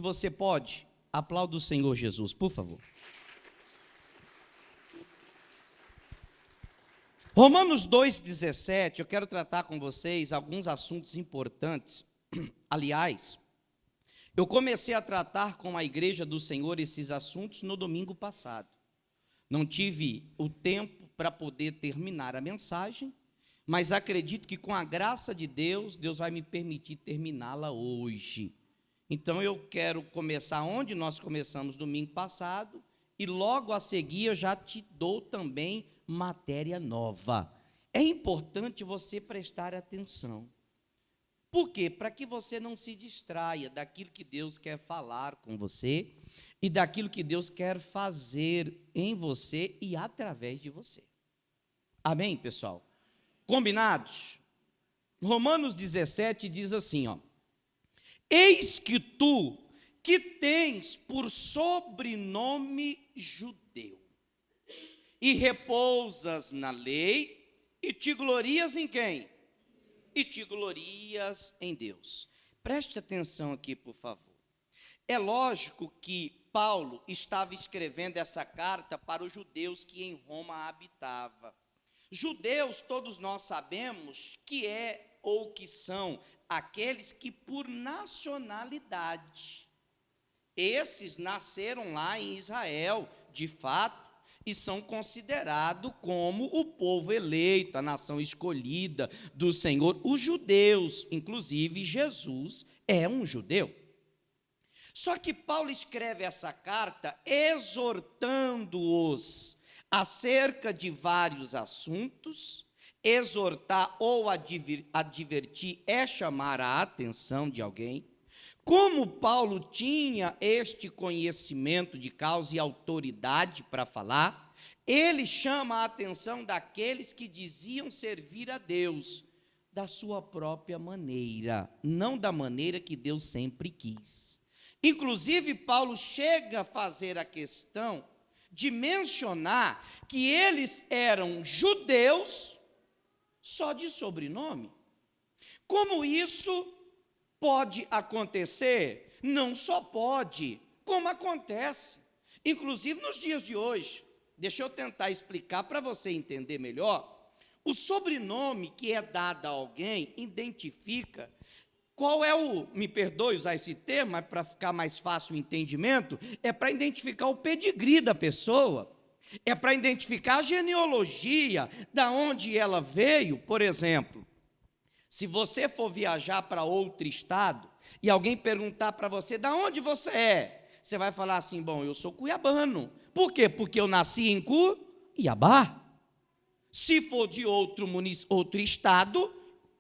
você pode, aplauda o Senhor Jesus, por favor. Romanos 2,17, eu quero tratar com vocês alguns assuntos importantes. Aliás, eu comecei a tratar com a Igreja do Senhor esses assuntos no domingo passado. Não tive o tempo para poder terminar a mensagem, mas acredito que com a graça de Deus, Deus vai me permitir terminá-la hoje. Então eu quero começar onde nós começamos domingo passado, e logo a seguir eu já te dou também matéria nova. É importante você prestar atenção. Por quê? Para que você não se distraia daquilo que Deus quer falar com você e daquilo que Deus quer fazer em você e através de você. Amém, pessoal? Combinados? Romanos 17 diz assim, ó: eis que tu, que tens por sobrenome judeu, e repousas na lei, e te glorias em quem? E te glorias em Deus. Preste atenção aqui, por favor. É lógico que Paulo estava escrevendo essa carta para os judeus que em Roma habitavam. Judeus, todos nós sabemos que é ou que são aqueles que por nacionalidade, esses nasceram lá em Israel, de fato, e são considerados como o povo eleito, a nação escolhida do Senhor, os judeus, inclusive Jesus é um judeu. Só que Paulo escreve essa carta exortando-os acerca de vários assuntos. Exortar ou advertir é chamar a atenção de alguém. Como Paulo tinha este conhecimento de causa e autoridade para falar, ele chama a atenção daqueles que diziam servir a Deus da sua própria maneira, não da maneira que Deus sempre quis. Inclusive, Paulo chega a fazer a questão de mencionar que eles eram judeus só de sobrenome. Como isso pode acontecer? Não só pode, como acontece. Inclusive nos dias de hoje. Deixa eu tentar explicar para você entender melhor. O sobrenome que é dado a alguém identifica qual é o, me perdoe usar esse termo, mas para ficar mais fácil o entendimento, é para identificar o pedigree da pessoa, é para identificar a genealogia, da onde ela veio. Por exemplo, se você for viajar para outro estado e alguém perguntar para você, da onde você é? Você vai falar assim, bom, eu sou cuiabano. Por quê? Porque eu nasci em Cuiabá. Se for de outro estado,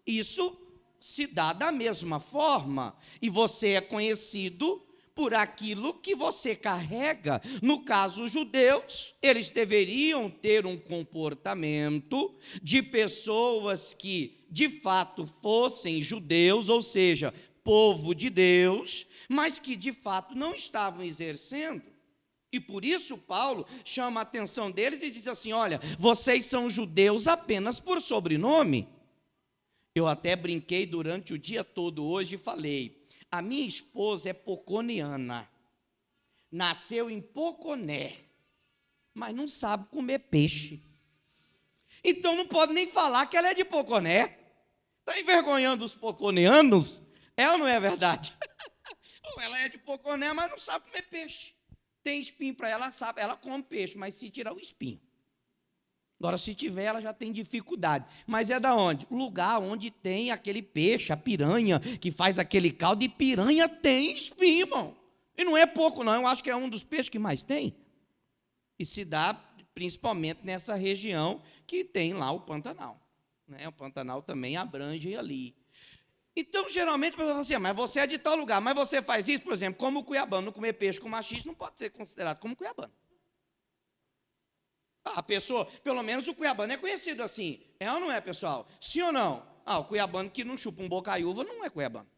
isso se dá da mesma forma, e você é conhecido por aquilo que você carrega. No caso, os judeus, eles deveriam ter um comportamento de pessoas que, de fato, fossem judeus, ou seja, povo de Deus, mas que, de fato, não estavam exercendo. E por isso Paulo chama a atenção deles e diz assim, olha, vocês são judeus apenas por sobrenome. Eu até brinquei durante o dia todo hoje e falei, a minha esposa é poconiana, nasceu em Poconé, mas não sabe comer peixe. Então não pode nem falar que ela é de Poconé. Está envergonhando os poconianos? É ou não é verdade? Ela é de Poconé, mas não sabe comer peixe. Tem espinho para ela, sabe, ela come peixe, mas se tirar o espinho. Agora, se tiver, ela já tem dificuldade. Mas é da onde? Lugar onde tem aquele peixe, a piranha, que faz aquele caldo, e piranha tem espinho, irmão. E não é pouco, não. Eu acho que é um dos peixes que mais tem. E se dá principalmente nessa região que tem lá o Pantanal. O Pantanal também abrange ali. Então, geralmente, a pessoa fala assim, mas você é de tal lugar, mas você faz isso, por exemplo, como o cuiabano, não comer peixe com machista, não pode ser considerado como cuiabano. A pessoa, pelo menos o cuiabano é conhecido assim. É ou não é, pessoal? Sim ou não? O cuiabano que não chupa um bocaiúva não é cuiabano.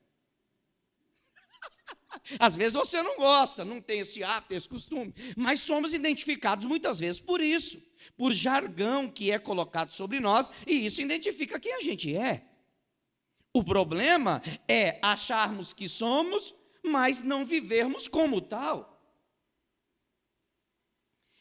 Às vezes você não gosta, não tem esse hábito, esse costume, mas somos identificados muitas vezes por isso, por jargão que é colocado sobre nós, e isso identifica quem a gente é. O problema é acharmos que somos, mas não vivermos como tal.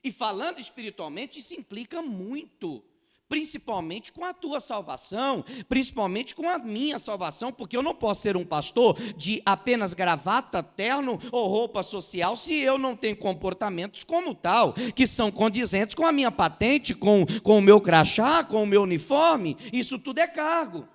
E falando espiritualmente, isso implica muito, principalmente com a tua salvação, principalmente com a minha salvação, porque eu não posso ser um pastor de apenas gravata, terno ou roupa social se eu não tenho comportamentos como tal, que são condizentes com a minha patente, com o meu crachá, com o meu uniforme. Isso tudo é cargo.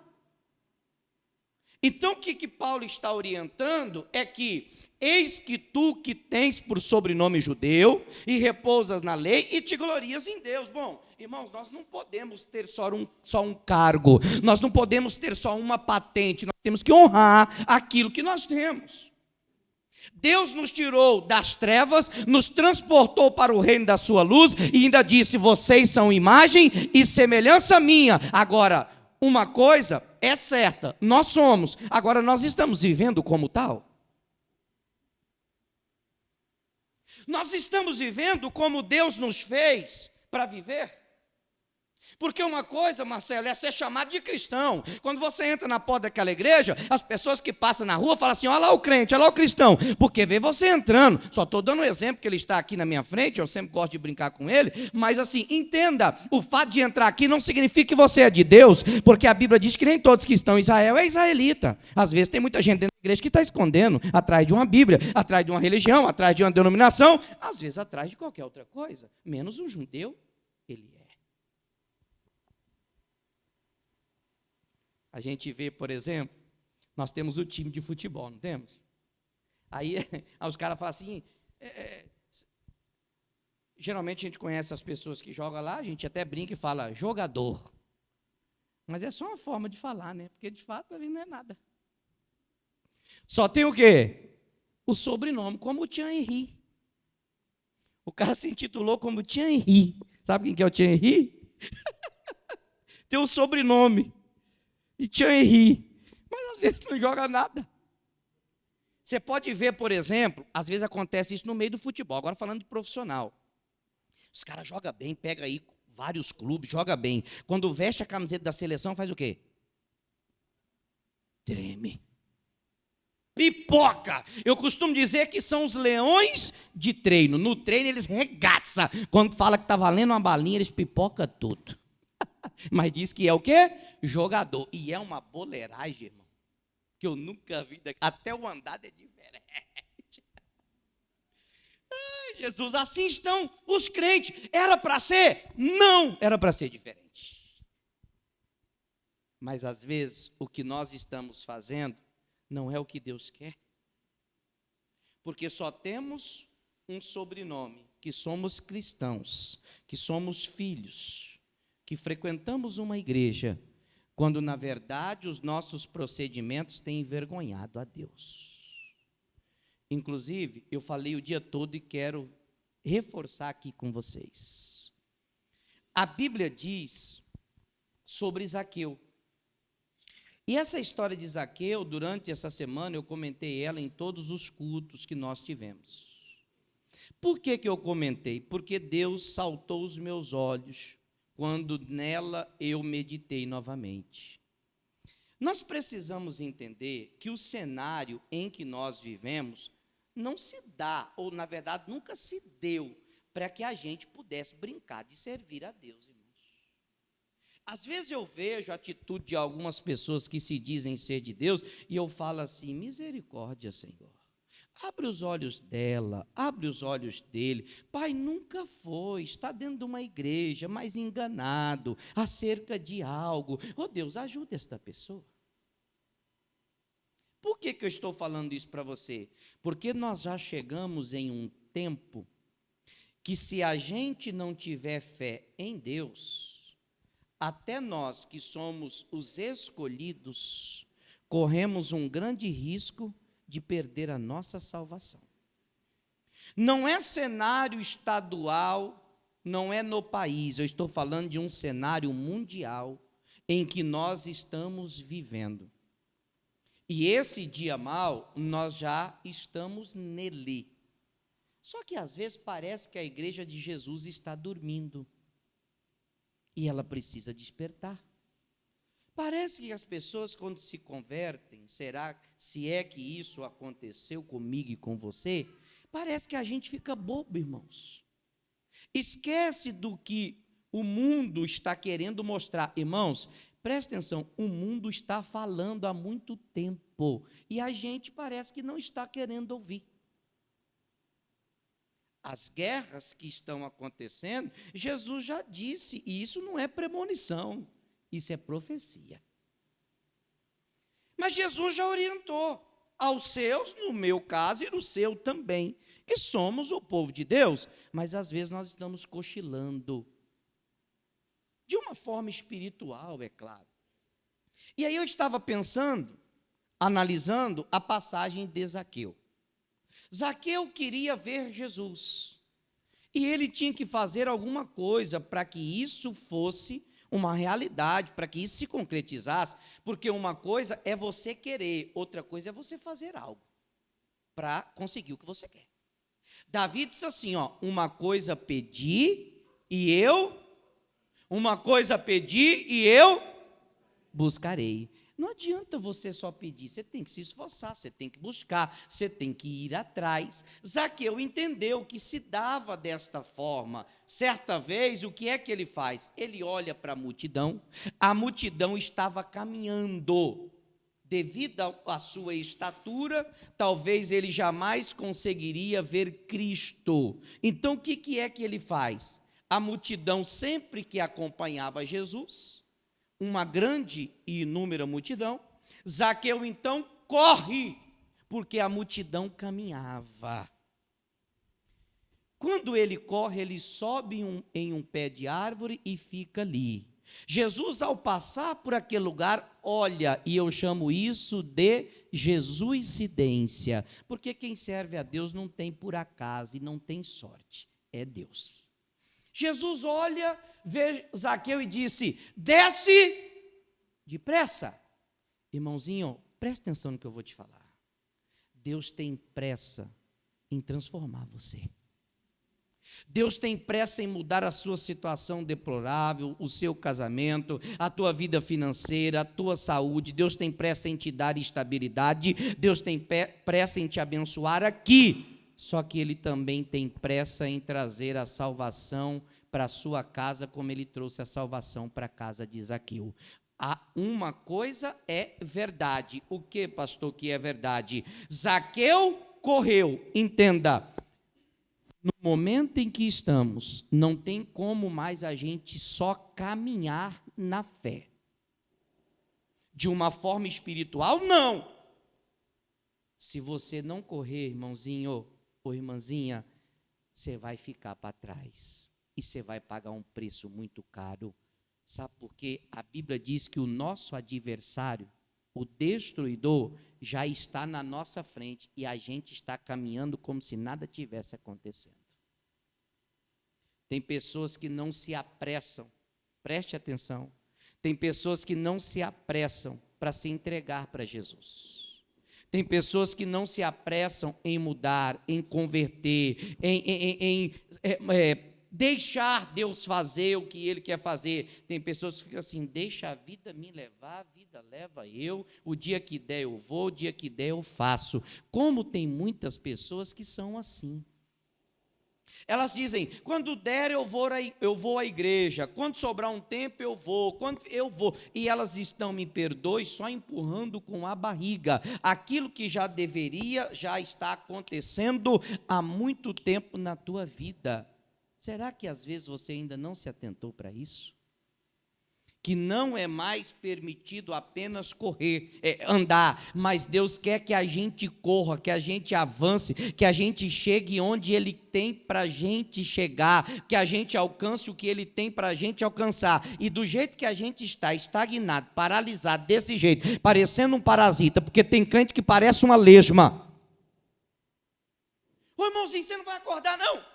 Então, o que Paulo está orientando é que, eis que tu que tens por sobrenome judeu, e repousas na lei, e te glorias em Deus. Bom, irmãos, nós não podemos ter só um cargo, nós não podemos ter só uma patente, nós temos que honrar aquilo que nós temos. Deus nos tirou das trevas, nos transportou para o reino da sua luz, e ainda disse, vocês são imagem e semelhança minha. Agora, uma coisa é certa, nós somos, agora nós estamos vivendo como tal? Nós estamos vivendo como Deus nos fez para viver? Porque uma coisa, Marcelo, é ser chamado de cristão. Quando você entra na porta daquela igreja, as pessoas que passam na rua falam assim, olha lá o crente, olha lá o cristão, porque vê você entrando. Só estou dando um exemplo, que ele está aqui na minha frente, eu sempre gosto de brincar com ele, mas assim, entenda, o fato de entrar aqui não significa que você é de Deus, porque a Bíblia diz que nem todos que estão em Israel é israelita. Às vezes tem muita gente dentro da igreja que está escondendo, atrás de uma Bíblia, atrás de uma religião, atrás de uma denominação, às vezes atrás de qualquer outra coisa, menos um judeu, ele é. A gente vê, por exemplo, nós temos o time de futebol, não temos? Aí os caras falam assim, geralmente a gente conhece as pessoas que jogam lá, a gente até brinca e fala jogador. Mas é só uma forma de falar, né? Porque de fato ali não é nada. Só tem o quê? O sobrenome, como o Thierry. O cara se intitulou como Thierry. Sabe quem que é o Thierry? Tem um sobrenome. De Thierry, mas às vezes não joga nada. Você pode ver, por exemplo, às vezes acontece isso no meio do futebol, agora falando de profissional. Os caras jogam bem, pega aí vários clubes, joga bem. Quando veste a camiseta da seleção, faz o quê? Treme. Pipoca. Eu costumo dizer que são os leões de treino. No treino eles regaçam. Quando fala que está valendo uma balinha, eles pipocam tudo. Mas diz que é o quê? Jogador. E é uma boleiragem, irmão, que eu nunca vi. Até o andar é diferente. Ai, Jesus, assim estão os crentes. Era para ser? Não, era para ser diferente. Mas às vezes o que nós estamos fazendo não é o que Deus quer. Porque só temos um sobrenome, que somos cristãos, que somos filhos, que frequentamos uma igreja, quando na verdade os nossos procedimentos têm envergonhado a Deus. Inclusive, eu falei o dia todo e quero reforçar aqui com vocês. A Bíblia diz sobre Zaqueu. E essa história de Zaqueu, durante essa semana, eu comentei ela em todos os cultos que nós tivemos. Por que eu comentei? Porque Deus saltou os meus olhos quando nela eu meditei novamente. Nós precisamos entender que o cenário em que nós vivemos não se dá, ou na verdade nunca se deu, para que a gente pudesse brincar de servir a Deus, irmãos. Às vezes eu vejo a atitude de algumas pessoas que se dizem ser de Deus, e eu falo assim, misericórdia, Senhor. Abre os olhos dela, abre os olhos dele. Pai, nunca foi, está dentro de uma igreja, mas enganado, acerca de algo. Oh Deus, ajuda esta pessoa. Por que eu estou falando isso para você? Porque nós já chegamos em um tempo que, se a gente não tiver fé em Deus, até nós que somos os escolhidos, corremos um grande risco de perder a nossa salvação. Não é cenário estadual, não é no país, eu estou falando de um cenário mundial em que nós estamos vivendo. E esse dia mau, nós já estamos nele. Só que às vezes parece que a igreja de Jesus está dormindo. E ela precisa despertar. Parece que as pessoas, quando se convertem, se é que isso aconteceu comigo e com você, parece que a gente fica bobo, irmãos. Esquece do que o mundo está querendo mostrar. Irmãos, presta atenção, o mundo está falando há muito tempo e a gente parece que não está querendo ouvir. As guerras que estão acontecendo, Jesus já disse, e isso não é premonição, isso é profecia. Mas Jesus já orientou aos seus, no meu caso e no seu também, que somos o povo de Deus, mas às vezes nós estamos cochilando, de uma forma espiritual, é claro. E aí eu estava pensando, analisando a passagem de Zaqueu. Zaqueu queria ver Jesus, e ele tinha que fazer alguma coisa para que isso fosse uma realidade, para que isso se concretizasse, porque uma coisa é você querer, outra coisa é você fazer algo para conseguir o que você quer. Davi disse assim, uma coisa pedi e eu buscarei. Não adianta você só pedir, você tem que se esforçar, você tem que buscar, você tem que ir atrás. Zaqueu entendeu que se dava desta forma. Certa vez, o que é que ele faz? Ele olha para a multidão estava caminhando. Devido à sua estatura, talvez ele jamais conseguiria ver Cristo. Então, o que é que ele faz? A multidão, sempre que acompanhava Jesus, uma grande e inúmera multidão, Zaqueu então corre, porque a multidão caminhava. Quando ele corre, ele sobe em um pé de árvore e fica ali. Jesus, ao passar por aquele lugar, olha, e eu chamo isso de Jesuicidência, porque quem serve a Deus não tem por acaso e não tem sorte, é Deus. Jesus olha, vê Zaqueu e disse, desce depressa. Irmãozinho, presta atenção no que eu vou te falar. Deus tem pressa em transformar você. Deus tem pressa em mudar a sua situação deplorável, o seu casamento, a tua vida financeira, a tua saúde. Deus tem pressa em te dar estabilidade. Deus tem pressa em te abençoar aqui. Só que Ele também tem pressa em trazer a salvação para a sua casa, como Ele trouxe a salvação para a casa de Zaqueu. Uma coisa é verdade. O que, pastor, que é verdade? Zaqueu correu, entenda. No momento em que estamos, não tem como mais a gente só caminhar na fé. De uma forma espiritual, não. Se você não correr, irmãozinho ou irmãzinha, você vai ficar para trás. E você vai pagar um preço muito caro. Sabe por quê? A Bíblia diz que o nosso adversário, o destruidor, já está na nossa frente e a gente está caminhando como se nada tivesse acontecendo. Tem pessoas que não se apressam, preste atenção, tem pessoas que não se apressam para se entregar para Jesus. Tem pessoas que não se apressam em mudar, em converter, em deixar Deus fazer o que Ele quer fazer. Tem pessoas que ficam assim, deixa a vida me levar, a vida leva eu, o dia que der eu vou, o dia que der eu faço. Como tem muitas pessoas que são assim. Elas dizem, quando der eu vou à igreja, quando sobrar um tempo eu vou, e elas estão, me perdoe, só empurrando com a barriga, aquilo que já deveria, já está acontecendo há muito tempo na tua vida. Será que às vezes você ainda não se atentou para isso? Que não é mais permitido apenas andar, mas Deus quer que a gente corra, que a gente avance, que a gente chegue onde Ele tem para a gente chegar, que a gente alcance o que Ele tem para a gente alcançar, e do jeito que a gente está, estagnado, paralisado, desse jeito, parecendo um parasita, porque tem crente que parece uma lesma. Ô irmãozinho, você não vai acordar não?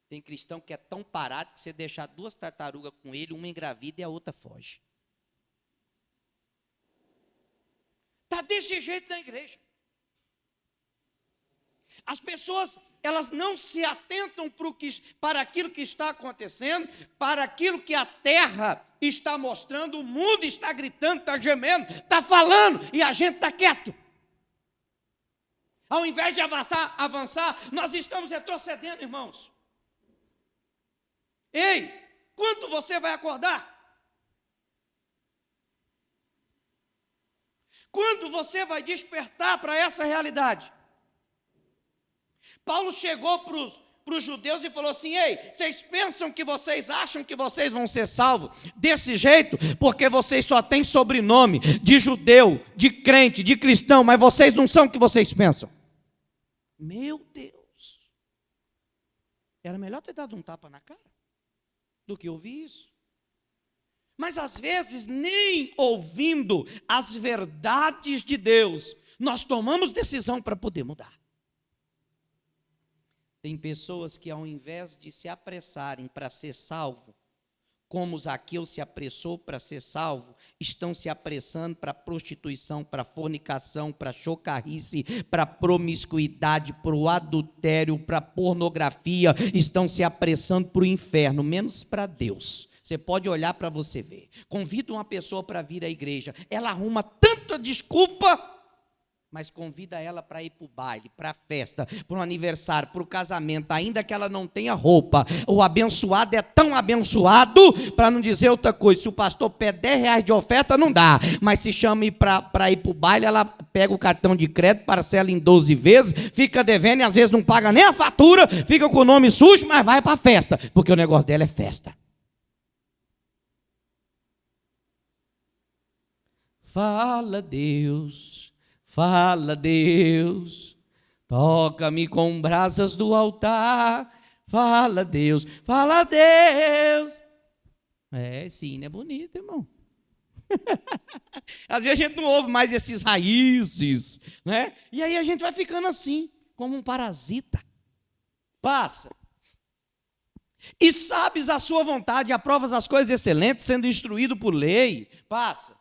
Tem cristão que é tão parado que você deixar 2 tartarugas com ele, uma engravida e a outra foge. Está desse jeito na igreja. As pessoas, elas não se atentam para aquilo que está acontecendo, para aquilo que a terra está mostrando, o mundo está gritando, está gemendo, está falando, e a gente está quieto. Ao invés de avançar, nós estamos retrocedendo, irmãos. Ei, quando você vai acordar? Quando você vai despertar para essa realidade? Paulo chegou para os judeus e falou assim: ei, vocês pensam que vocês acham que vocês vão ser salvos desse jeito? Porque vocês só têm sobrenome de judeu, de crente, de cristão, mas vocês não são o que vocês pensam. Meu Deus! Era melhor ter dado um tapa na cara do que ouvir isso. Mas às vezes, nem ouvindo as verdades de Deus, nós tomamos decisão para poder mudar. Tem pessoas que, ao invés de se apressarem para ser salvo, como Zaqueu se apressou para ser salvo, estão se apressando para prostituição, para fornicação, para chocarrice, para promiscuidade, para o adultério, para pornografia, estão se apressando para o inferno, menos para Deus. Você pode olhar para você ver. Convida uma pessoa para vir à igreja, ela arruma tanta desculpa, mas convida ela para ir para o baile, para a festa, para o aniversário, para o casamento, ainda que ela não tenha roupa. O abençoado é tão abençoado, para não dizer outra coisa, se o pastor pede R$10 de oferta, não dá, mas se chama para ir para o baile, ela pega o cartão de crédito, parcela em 12 vezes, fica devendo e às vezes não paga nem a fatura, fica com o nome sujo, mas vai para a festa, porque o negócio dela é festa. Fala, Deus, fala, Deus, toca-me com brasas do altar. Fala, Deus, fala, Deus. Esse hino é bonito, irmão. Às vezes a gente não ouve mais esses raízes, né? E aí a gente vai ficando assim, como um parasita. Passa. E sabes a sua vontade, aprovas as coisas excelentes, sendo instruído por lei. Passa.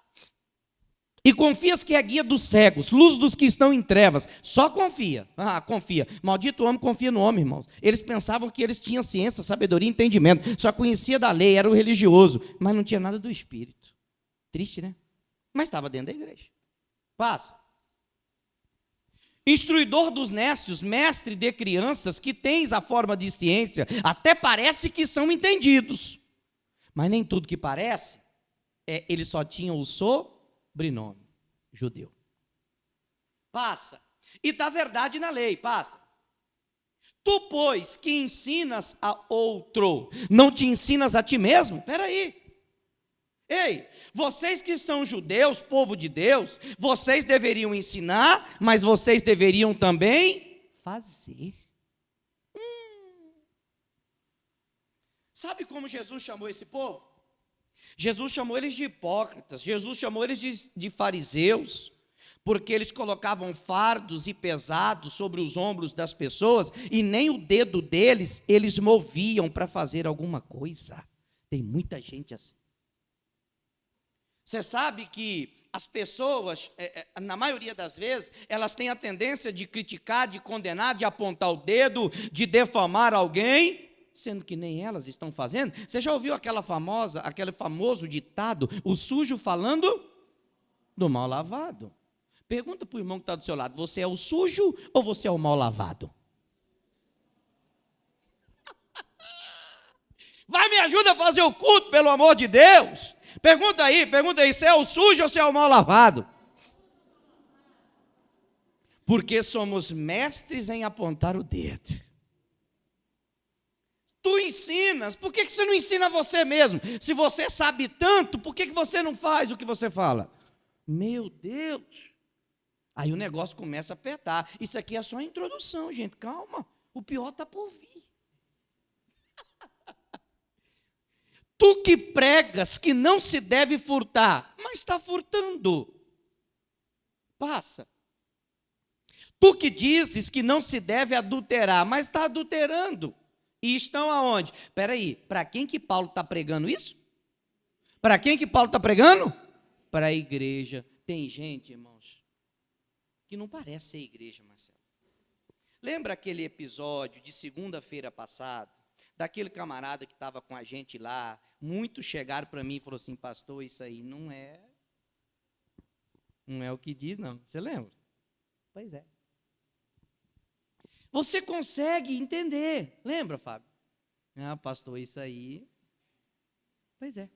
E confias que é guia dos cegos, luz dos que estão em trevas. Só confia. Confia. Maldito homem confia no homem, irmãos. Eles pensavam que eles tinham ciência, sabedoria e entendimento. Só conhecia da lei, era o religioso, mas não tinha nada do espírito. Triste, né? Mas estava dentro da igreja. Passa. Instruidor dos nécios, mestre de crianças, que tens a forma de ciência, até parece que são entendidos. Mas nem tudo que parece, eles só tinham o sobrenome judeu. Passa. E dá verdade na lei, passa. Tu, pois, que ensinas a outro, não te ensinas a ti mesmo? Espera aí. Ei, vocês que são judeus, povo de Deus, vocês deveriam ensinar, mas vocês deveriam também fazer. Sabe como Jesus chamou esse povo? Jesus chamou eles de hipócritas, Jesus chamou eles de fariseus, porque eles colocavam fardos e pesados sobre os ombros das pessoas, e nem o dedo deles eles moviam para fazer alguma coisa. Tem muita gente assim. Você sabe que as pessoas, na maioria das vezes, elas têm a tendência de criticar, de condenar, de apontar o dedo, de defamar alguém, sendo que nem elas estão fazendo. Você já ouviu aquele famoso ditado, o sujo falando do mal lavado? Pergunta para o irmão que está do seu lado, você é o sujo ou você é o mal lavado? Vai, me ajuda a fazer o culto, pelo amor de Deus. Pergunta aí, se é o sujo ou se é o mal lavado? Porque somos mestres em apontar o dedo. Tu ensinas, por que você não ensina você mesmo? Se você sabe tanto, por que você não faz o que você fala? Meu Deus! Aí o negócio começa a apertar. Isso aqui é só a introdução, gente, calma. O pior está por vir. Tu que pregas que não se deve furtar, mas está furtando. Passa. Tu que dizes que não se deve adulterar, mas está adulterando. E estão aonde? Espera aí, para quem que Paulo está pregando isso? Para quem que Paulo está pregando? Para a igreja. Tem gente, irmãos, que não parece ser igreja, Marcelo. Lembra aquele episódio de segunda-feira passada, daquele camarada que estava com a gente lá? Muitos chegaram para mim e falaram assim: pastor, isso aí não é o que diz, não. Você lembra? Pois é. Você consegue entender. Lembra, Fábio? Ah, pastor, isso aí. Pois é.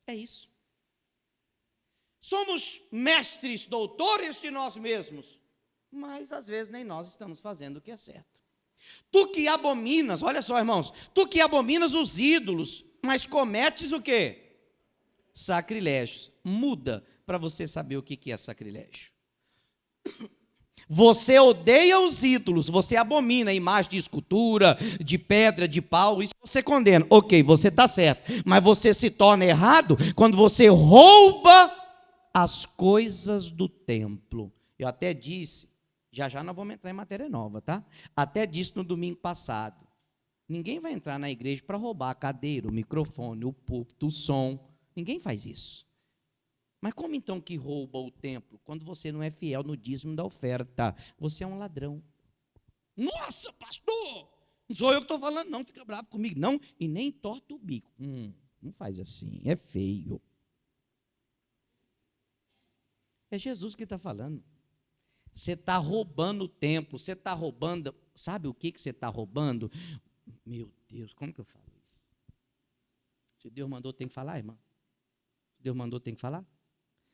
É isso. Somos mestres, doutores de nós mesmos, mas às vezes nem nós estamos fazendo o que é certo. Tu que abominas, olha só, irmãos, tu que abominas os ídolos, mas cometes o quê? Sacrilégios. Muda para você saber o que é sacrilégio. Você odeia os ídolos, você abomina a imagem de escultura, de pedra, de pau, isso você condena. Ok, você está certo, mas você se torna errado quando você rouba as coisas do templo. Eu até disse, já nós vamos entrar em matéria nova, tá? Até disse no domingo passado, ninguém vai entrar na igreja para roubar a cadeira, o microfone, o púlpito, o som. Ninguém faz isso. Mas como então que rouba o templo? Quando você não é fiel no dízimo da oferta. Você é um ladrão. Nossa, pastor! Não sou eu que estou falando, não. Fica bravo comigo, não. E nem torta o bico. Não faz assim, é feio. É Jesus que está falando. Você está roubando o templo, você está roubando. Sabe o que você está roubando? Meu Deus, como que eu falo isso? Se Deus mandou, tem que falar, irmão. Se Deus mandou, tem que falar.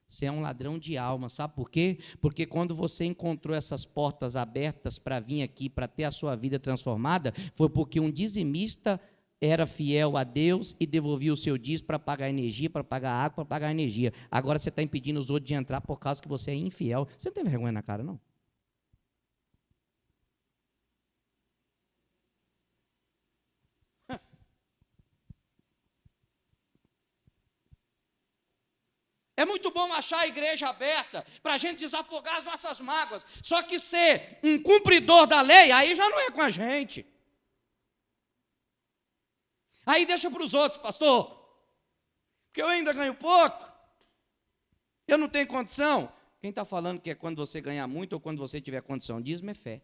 Você é um ladrão de alma, sabe por quê? Porque quando você encontrou essas portas abertas para vir aqui, para ter a sua vida transformada, foi porque um dizimista era fiel a Deus e devolvia o seu dízimo para pagar energia, para pagar água, para pagar energia. Agora você está impedindo os outros de entrar por causa que você é infiel. Você não tem vergonha na cara, não? É muito bom achar a igreja aberta para a gente desafogar as nossas mágoas. Só que ser um cumpridor da lei, aí já não é com a gente. Aí deixa para os outros, pastor. Porque eu ainda ganho pouco. Eu não tenho condição. Quem está falando que é quando você ganhar muito ou quando você tiver condição? Dízimo é fé.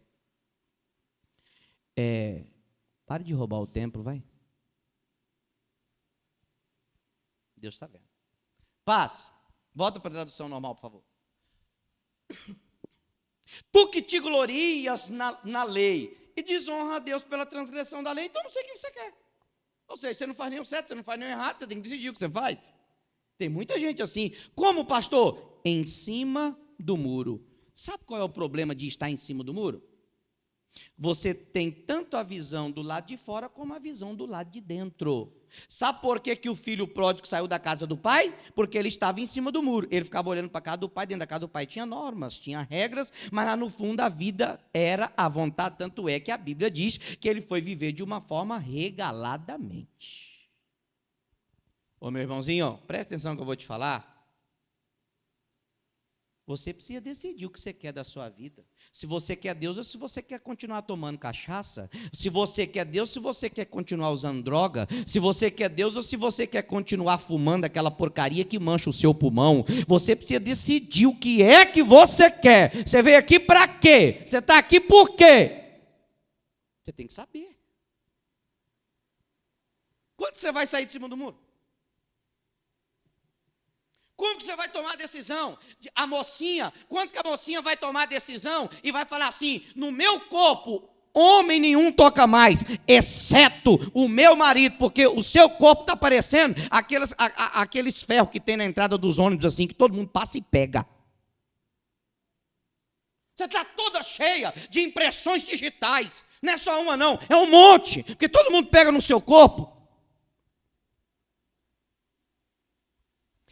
Pare de roubar o templo, vai. Deus está vendo. Paz. Volta para a tradução normal, por favor. Tu que te glorias na lei e desonra a Deus pela transgressão da lei, então não sei o que você quer. Ou seja, você não faz nenhum certo, você não faz nenhum errado, você tem que decidir o que você faz. Tem muita gente assim. Como, pastor? Em cima do muro. Sabe qual é o problema de estar em cima do muro? Você tem tanto a visão do lado de fora como a visão do lado de dentro. Sabe por que o filho pródigo saiu da casa do pai? Porque ele estava em cima do muro. Ele ficava olhando para a casa do pai, dentro da casa do pai tinha normas, tinha regras, mas lá no fundo a vida era à vontade, tanto é que a Bíblia diz que ele foi viver de uma forma regaladamente. Ô meu irmãozinho, presta atenção no que eu vou te falar. Você precisa decidir o que você quer da sua vida. Se você quer Deus ou se você quer continuar tomando cachaça. Se você quer Deus ou se você quer continuar usando droga. Se você quer Deus ou se você quer continuar fumando aquela porcaria que mancha o seu pulmão. Você precisa decidir o que é que você quer. Você veio aqui para quê? Você está aqui por quê? Você tem que saber. Quando você vai sair de cima do muro? Como que você vai tomar a decisão? A mocinha, quando que a mocinha vai tomar a decisão e vai falar assim, no meu corpo, homem nenhum toca mais, exceto o meu marido, porque o seu corpo está parecendo aqueles ferros que tem na entrada dos ônibus, assim, que todo mundo passa e pega. Você está toda cheia de impressões digitais, não é só uma não, é um monte, porque todo mundo pega no seu corpo.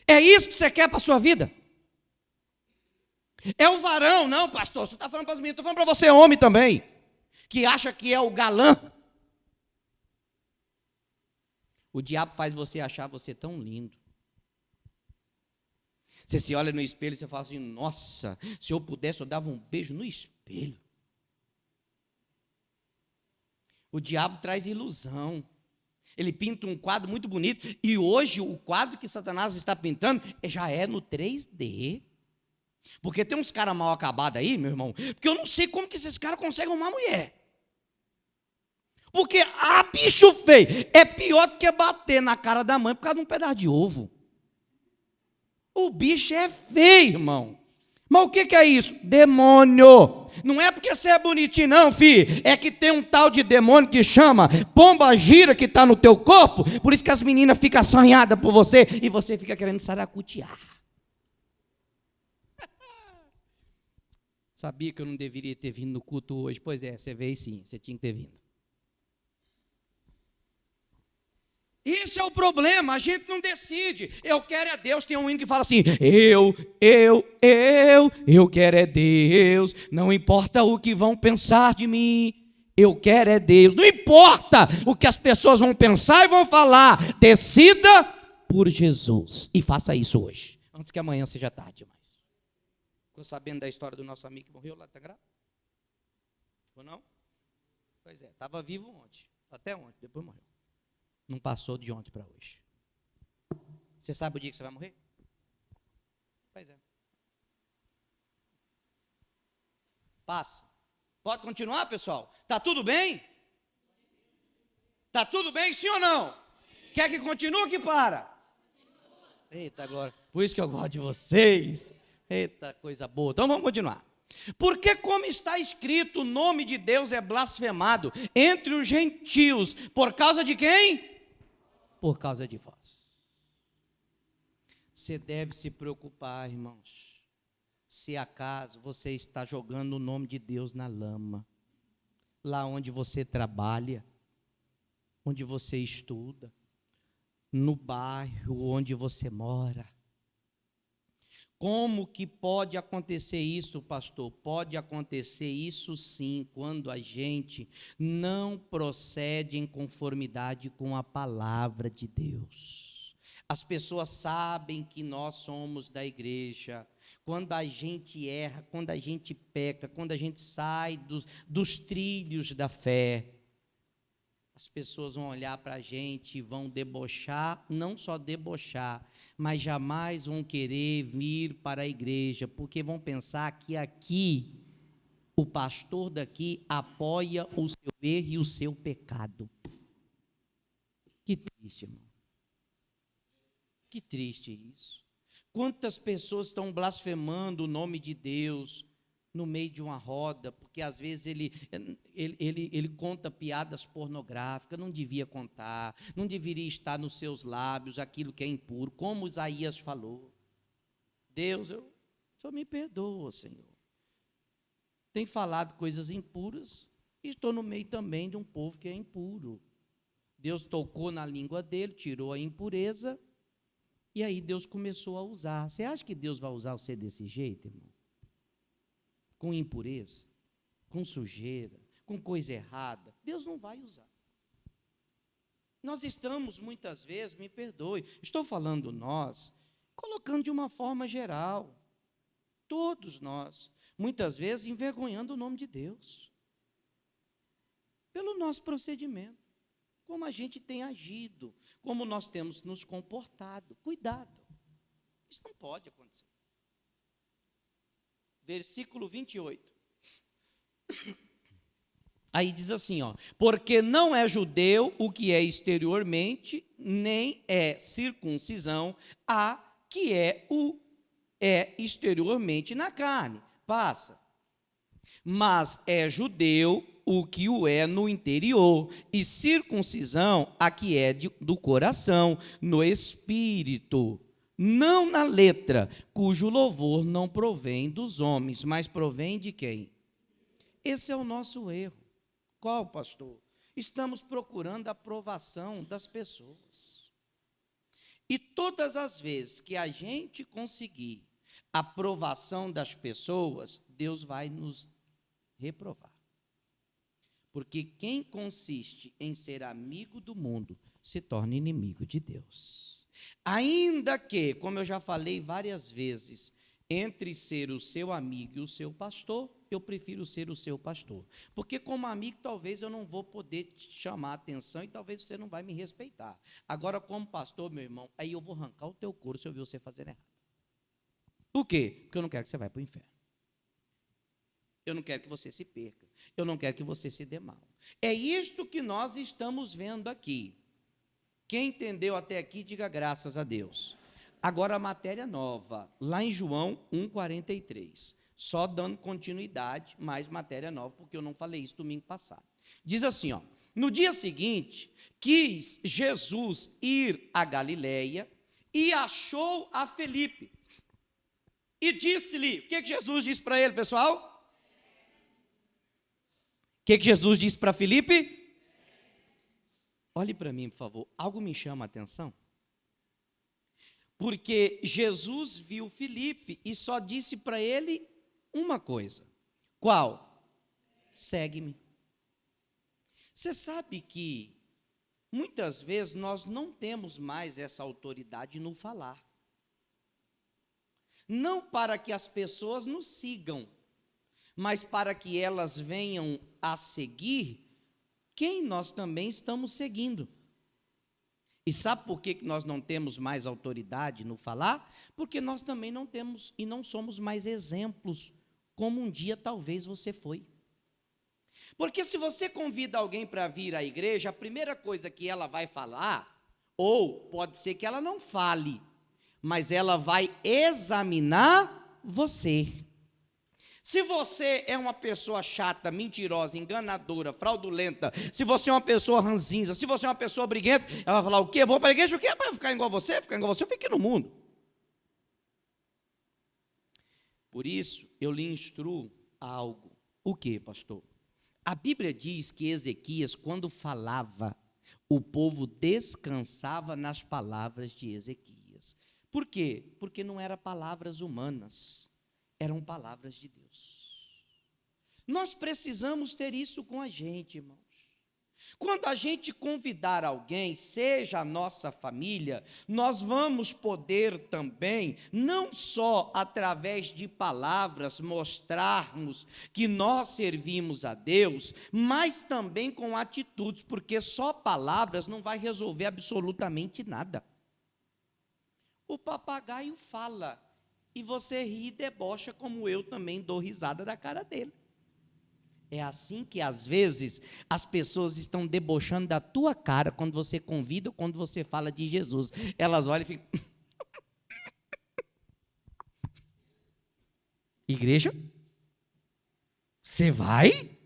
É isso que você quer para a sua vida? É o varão, não, pastor, você está falando para as meninas, estou falando para você, homem também, que acha que é o galã. O diabo faz você achar você tão lindo. Você se olha no espelho e você fala assim, nossa, se eu pudesse eu dava um beijo no espelho. O diabo traz ilusão. Ele pinta um quadro muito bonito, e hoje o quadro que Satanás está pintando já é no 3D. Porque tem uns caras mal acabados aí, meu irmão, porque eu não sei como que esses caras conseguem arrumar mulher. Porque, bicho feio, é pior do que bater na cara da mãe por causa de um pedaço de ovo. O bicho é feio, irmão. Mas o que é isso? Demônio. Não é porque você é bonitinho, não, filho. É que tem um tal de demônio que chama pomba gira que está no teu corpo. Por isso que as meninas ficam assanhadas por você e você fica querendo saracutear. Sabia que eu não deveria ter vindo no culto hoje? Pois é, você veio sim, você tinha que ter vindo. Esse é o problema, a gente não decide. Eu quero é Deus. Tem um hino que fala assim: eu quero é Deus. Não importa o que vão pensar de mim. Eu quero é Deus. Não importa o que as pessoas vão pensar e vão falar. Decida por Jesus. E faça isso hoje, antes que amanhã seja tarde demais. Ficou sabendo da história do nosso amigo que morreu lá, tá grave? Ou não? Pois é, estava vivo ontem. Até ontem, depois morreu. Não passou de ontem para hoje. Você sabe o dia que você vai morrer? Pois é. Passa. Pode continuar, pessoal? Tá tudo bem? Tá tudo bem, sim ou não? Quer que continue ou que para? Eita, glória. Por isso que eu gosto de vocês. Eita, coisa boa. Então vamos continuar. Porque como está escrito, o nome de Deus é blasfemado entre os gentios. Por causa de quem? Por causa de vós. Você deve se preocupar, irmãos, se acaso você está jogando o nome de Deus na lama, lá onde você trabalha, onde você estuda, no bairro onde você mora. Como que pode acontecer isso, pastor? Pode acontecer isso sim, quando a gente não procede em conformidade com a palavra de Deus. As pessoas sabem que nós somos da igreja. Quando a gente erra, quando a gente peca, quando a gente sai dos trilhos da fé, as pessoas vão olhar para a gente e vão debochar, não só debochar, mas jamais vão querer vir para a igreja, porque vão pensar que aqui, o pastor daqui apoia o seu erro e o seu pecado. Que triste, irmão. Que triste isso. Quantas pessoas estão blasfemando o nome de Deus no meio de uma roda, porque às vezes ele conta piadas pornográficas, não devia contar, não deveria estar nos seus lábios aquilo que é impuro, como Isaías falou. Deus, só me perdoa, Senhor. Tem falado coisas impuras e estou no meio também de um povo que é impuro. Deus tocou na língua dele, tirou a impureza, e aí Deus começou a usar. Você acha que Deus vai usar você desse jeito, irmão? Com impureza, com sujeira, com coisa errada, Deus não vai usar. Nós estamos, muitas vezes, me perdoe, estou falando nós, colocando de uma forma geral, todos nós, muitas vezes envergonhando o nome de Deus, pelo nosso procedimento, como a gente tem agido, como nós temos nos comportado. Cuidado, isso não pode acontecer. Versículo 28. Aí diz assim, porque não é judeu o que é exteriormente, nem é circuncisão a que é exteriormente na carne. Passa. Mas é judeu o que o é no interior, e circuncisão a que é do coração, no espírito, não na letra, cujo louvor não provém dos homens, mas provém de quem? Esse é o nosso erro. Qual, pastor? Estamos procurando a aprovação das pessoas. E todas as vezes que a gente conseguir a aprovação das pessoas, Deus vai nos reprovar. Porque quem consiste em ser amigo do mundo se torna inimigo de Deus. Ainda que, como eu já falei várias vezes, entre ser o seu amigo e o seu pastor, eu prefiro ser o seu pastor. Porque como amigo, talvez eu não vou poder te chamar a atenção e talvez você não vai me respeitar. Agora, como pastor, meu irmão, aí eu vou arrancar o teu couro se eu ver você fazendo errado. Por quê? Porque eu não quero que você vá para o inferno. Eu não quero que você se perca. Eu não quero que você se dê mal. É isto que nós estamos vendo aqui. Quem entendeu até aqui, diga graças a Deus. Agora a matéria nova, lá em João 1,43. Só dando continuidade, mais matéria nova, porque eu não falei isso domingo passado. Diz assim, ó. No dia seguinte, quis Jesus ir a Galiléia e achou a Felipe. E disse-lhe, o que Jesus disse para ele, pessoal? O que Jesus disse para Felipe? Olhe para mim, por favor. Algo me chama a atenção. Porque Jesus viu Felipe e só disse para ele uma coisa. Qual? Segue-me. Você sabe que muitas vezes nós não temos mais essa autoridade no falar. Não para que as pessoas nos sigam, mas para que elas venham a seguir quem nós também estamos seguindo. E sabe por que nós não temos mais autoridade no falar? Porque nós também não temos e não somos mais exemplos, como um dia talvez você foi. Porque se você convida alguém para vir à igreja, a primeira coisa que ela vai falar, ou pode ser que ela não fale, mas ela vai examinar você. Se você é uma pessoa chata, mentirosa, enganadora, fraudulenta, se você é uma pessoa ranzinza, se você é uma pessoa briguenta, ela vai falar o quê? Vou para a igreja o quê? Para ficar igual a você? Ficar igual a você, eu fiquei no mundo. Por isso, eu lhe instruo algo. O quê, pastor? A Bíblia diz que Ezequias, quando falava, o povo descansava nas palavras de Ezequias. Por quê? Porque não eram palavras humanas, eram palavras de Deus. Nós precisamos ter isso com a gente, irmãos. Quando a gente convidar alguém, seja a nossa família, nós vamos poder também, não só através de palavras, mostrarmos que nós servimos a Deus, mas também com atitudes, porque só palavras não vai resolver absolutamente nada. O papagaio fala, e você ri e debocha, como eu também dou risada da cara dele. É assim que, às vezes, as pessoas estão debochando da tua cara quando você convida ou quando você fala de Jesus. Elas olham e ficam... Igreja? Você vai?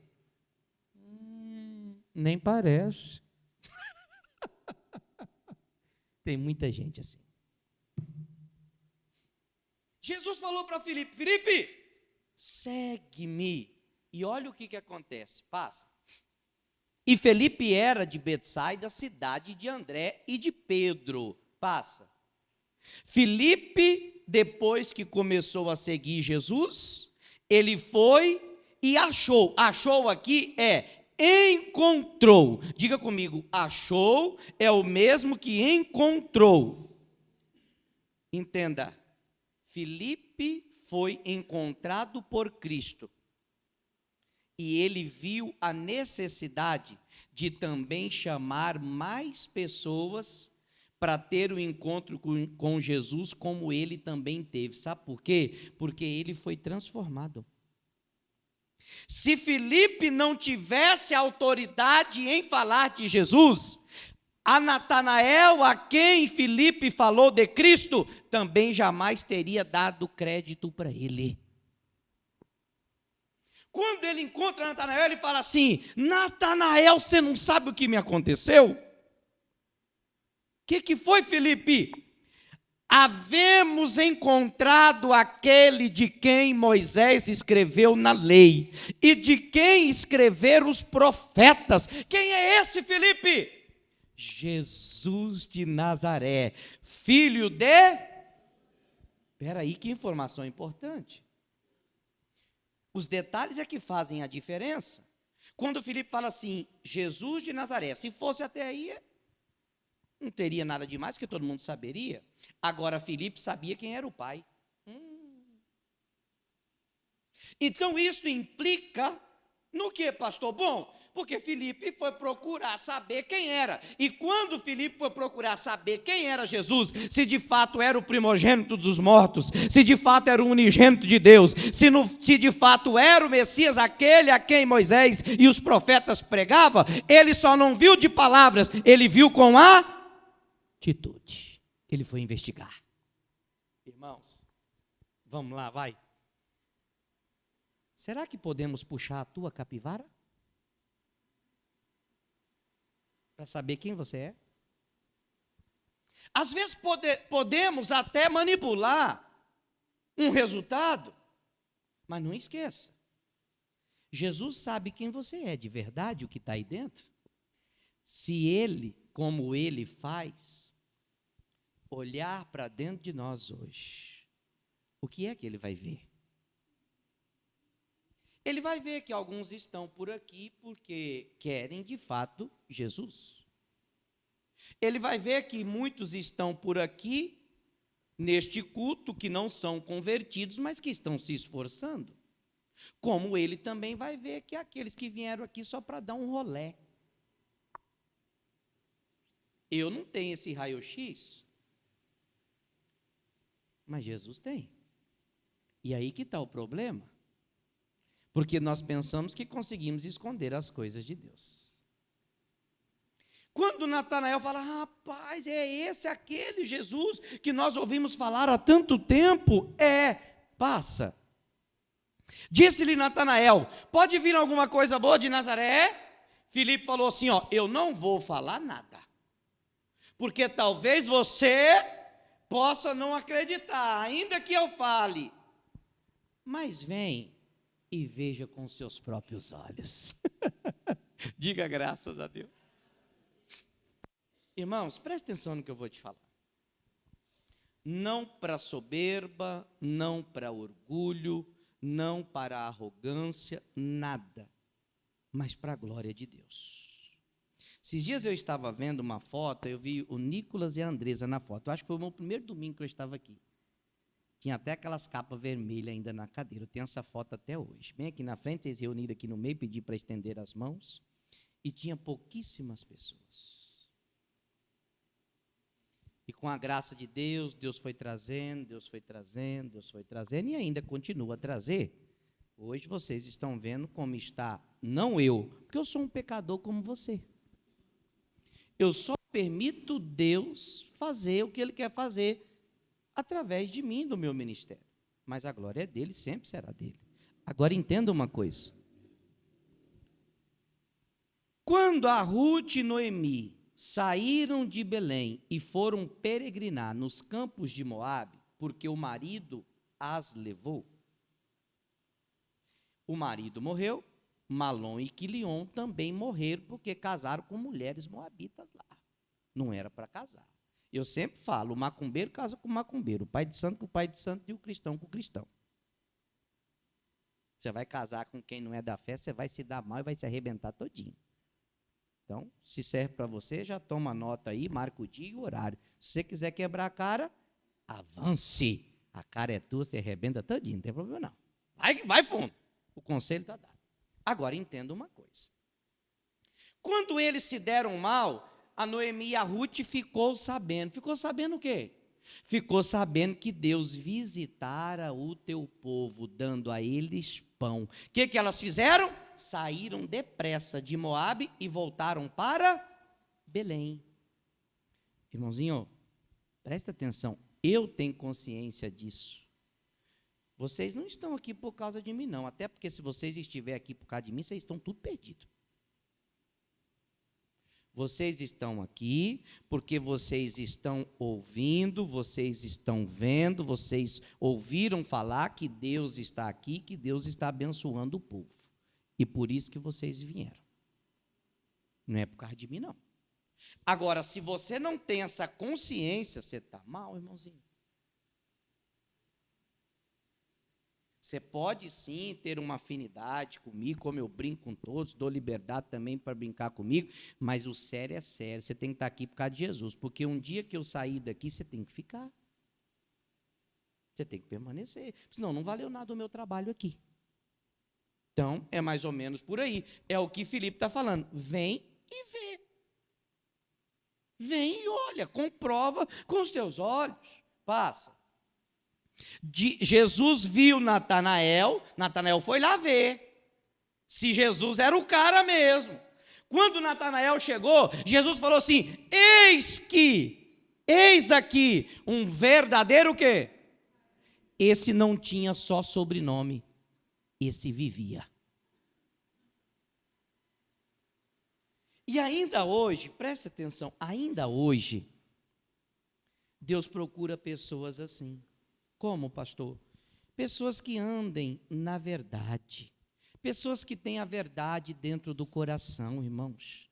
Nem parece. Tem muita gente assim. Jesus falou para Filipe, Filipe, segue-me. E olha o que acontece, passa. E Felipe era de Betsaida, cidade de André e de Pedro, passa. Felipe, depois que começou a seguir Jesus, ele foi e achou. Achou aqui encontrou. Diga comigo, achou é o mesmo que encontrou. Entenda, Felipe foi encontrado por Cristo. E ele viu a necessidade de também chamar mais pessoas para ter o encontro com Jesus, como ele também teve. Sabe por quê? Porque ele foi transformado. Se Filipe não tivesse autoridade em falar de Jesus, a Natanael, a quem Filipe falou de Cristo, também jamais teria dado crédito para ele. Quando ele encontra Natanael, ele fala assim, Natanael, você não sabe o que me aconteceu? O que foi, Filipe? Havemos encontrado aquele de quem Moisés escreveu na lei, e de quem escreveram os profetas. Quem é esse, Filipe? Jesus de Nazaré, filho de... Espera aí, que informação importante. Os detalhes é que fazem a diferença. Quando Filipe fala assim, Jesus de Nazaré, se fosse até aí, não teria nada demais, porque todo mundo saberia. Agora, Filipe sabia quem era o pai. Então, isso implica No que, pastor? Bom, porque Filipe foi procurar saber quem era. E quando Filipe foi procurar saber quem era Jesus, se de fato era o primogênito dos mortos, se de fato era o unigênito de Deus, se de fato era o Messias, aquele a quem Moisés e os profetas pregavam, ele só não viu de palavras, ele viu com atitude. Ele foi investigar. Irmãos, vamos lá, vai. Será que podemos puxar a tua capivara? Para saber quem você é? Às vezes podemos até manipular um resultado, mas não esqueça. Jesus sabe quem você é de verdade, o que está aí dentro. Se Ele, como Ele faz, olhar para dentro de nós hoje, o que é que Ele vai ver? Ele vai ver que alguns estão por aqui porque querem de fato Jesus. Ele vai ver que muitos estão por aqui neste culto que não são convertidos, mas que estão se esforçando. Como ele também vai ver que aqueles que vieram aqui só para dar um rolé. Eu não tenho esse raio-x, mas Jesus tem. E aí que está o problema. Porque nós pensamos que conseguimos esconder as coisas de Deus. Quando Natanael fala, rapaz, é esse, aquele Jesus que nós ouvimos falar há tanto tempo? Passa. Disse-lhe Natanael, pode vir alguma coisa boa de Nazaré? Filipe falou assim, eu não vou falar nada. Porque talvez você possa não acreditar, ainda que eu fale. Mas vem e veja com seus próprios olhos. Diga graças a Deus. Irmãos, preste atenção no que eu vou te falar. Não para soberba, não para orgulho, não para arrogância, nada, mas para a glória de Deus. Esses dias eu estava vendo uma foto, eu vi o Nicolas e a Andresa na foto. Eu acho que foi o meu primeiro domingo que eu estava aqui. Tinha até aquelas capas vermelhas ainda na cadeira. Eu tenho essa foto até hoje. Bem aqui na frente, eles reuniram aqui no meio, pedi para estender as mãos. E tinha pouquíssimas pessoas. E com a graça de Deus, Deus foi trazendo, Deus foi trazendo, Deus foi trazendo. E ainda continua a trazer. Hoje vocês estão vendo como está, não eu, porque eu sou um pecador como você. Eu só permito Deus fazer o que Ele quer fazer através de mim, do meu ministério. Mas a glória é dele, sempre será dele. Agora entenda uma coisa. Quando a Ruth e Noemi saíram de Belém e foram peregrinar nos campos de Moabe, porque o marido as levou, o marido morreu, Malom e Quilion também morreram porque casaram com mulheres moabitas lá. Não era para casar. Eu sempre falo, o macumbeiro casa com o macumbeiro, o pai de santo com o pai de santo e o cristão com o cristão. Você vai casar com quem não é da fé, você vai se dar mal e vai se arrebentar todinho. Então, se serve para você, já toma nota aí, marca o dia e o horário. Se você quiser quebrar a cara, avance. A cara é tua, você arrebenta todinho, não tem problema não. Vai fundo. O conselho está dado. Agora, entenda uma coisa. Quando eles se deram mal, a Noemi e a Ruth ficou sabendo. Ficou sabendo o quê? Ficou sabendo que Deus visitara o teu povo, dando a eles pão. O que elas fizeram? Saíram depressa de Moabe e voltaram para Belém. Irmãozinho, presta atenção. Eu tenho consciência disso. Vocês não estão aqui por causa de mim, não. Até porque se vocês estiverem aqui por causa de mim, vocês estão tudo perdidos. Vocês estão aqui porque vocês estão ouvindo, vocês estão vendo, vocês ouviram falar que Deus está aqui, que Deus está abençoando o povo. E por isso que vocês vieram. Não é por causa de mim, não. Agora, se você não tem essa consciência, você está mal, irmãozinho. Você pode sim ter uma afinidade comigo, como eu brinco com todos, dou liberdade também para brincar comigo, mas o sério é sério, você tem que estar aqui por causa de Jesus, porque um dia que eu sair daqui, você tem que ficar. Você tem que permanecer, senão não valeu nada o meu trabalho aqui. Então, é mais ou menos por aí. É o que Filipe está falando. Vem e vê. Vem e olha, comprova com os teus olhos. Passa. Jesus viu Natanael, Natanael foi lá ver se Jesus era o cara mesmo. Quando Natanael chegou, Jesus falou assim: eis aqui um verdadeiro quê? Esse não tinha só sobrenome, esse vivia. E ainda hoje, preste atenção, ainda hoje, Deus procura pessoas assim. Como, pastor? Pessoas que andem na verdade. Pessoas que têm a verdade dentro do coração, irmãos.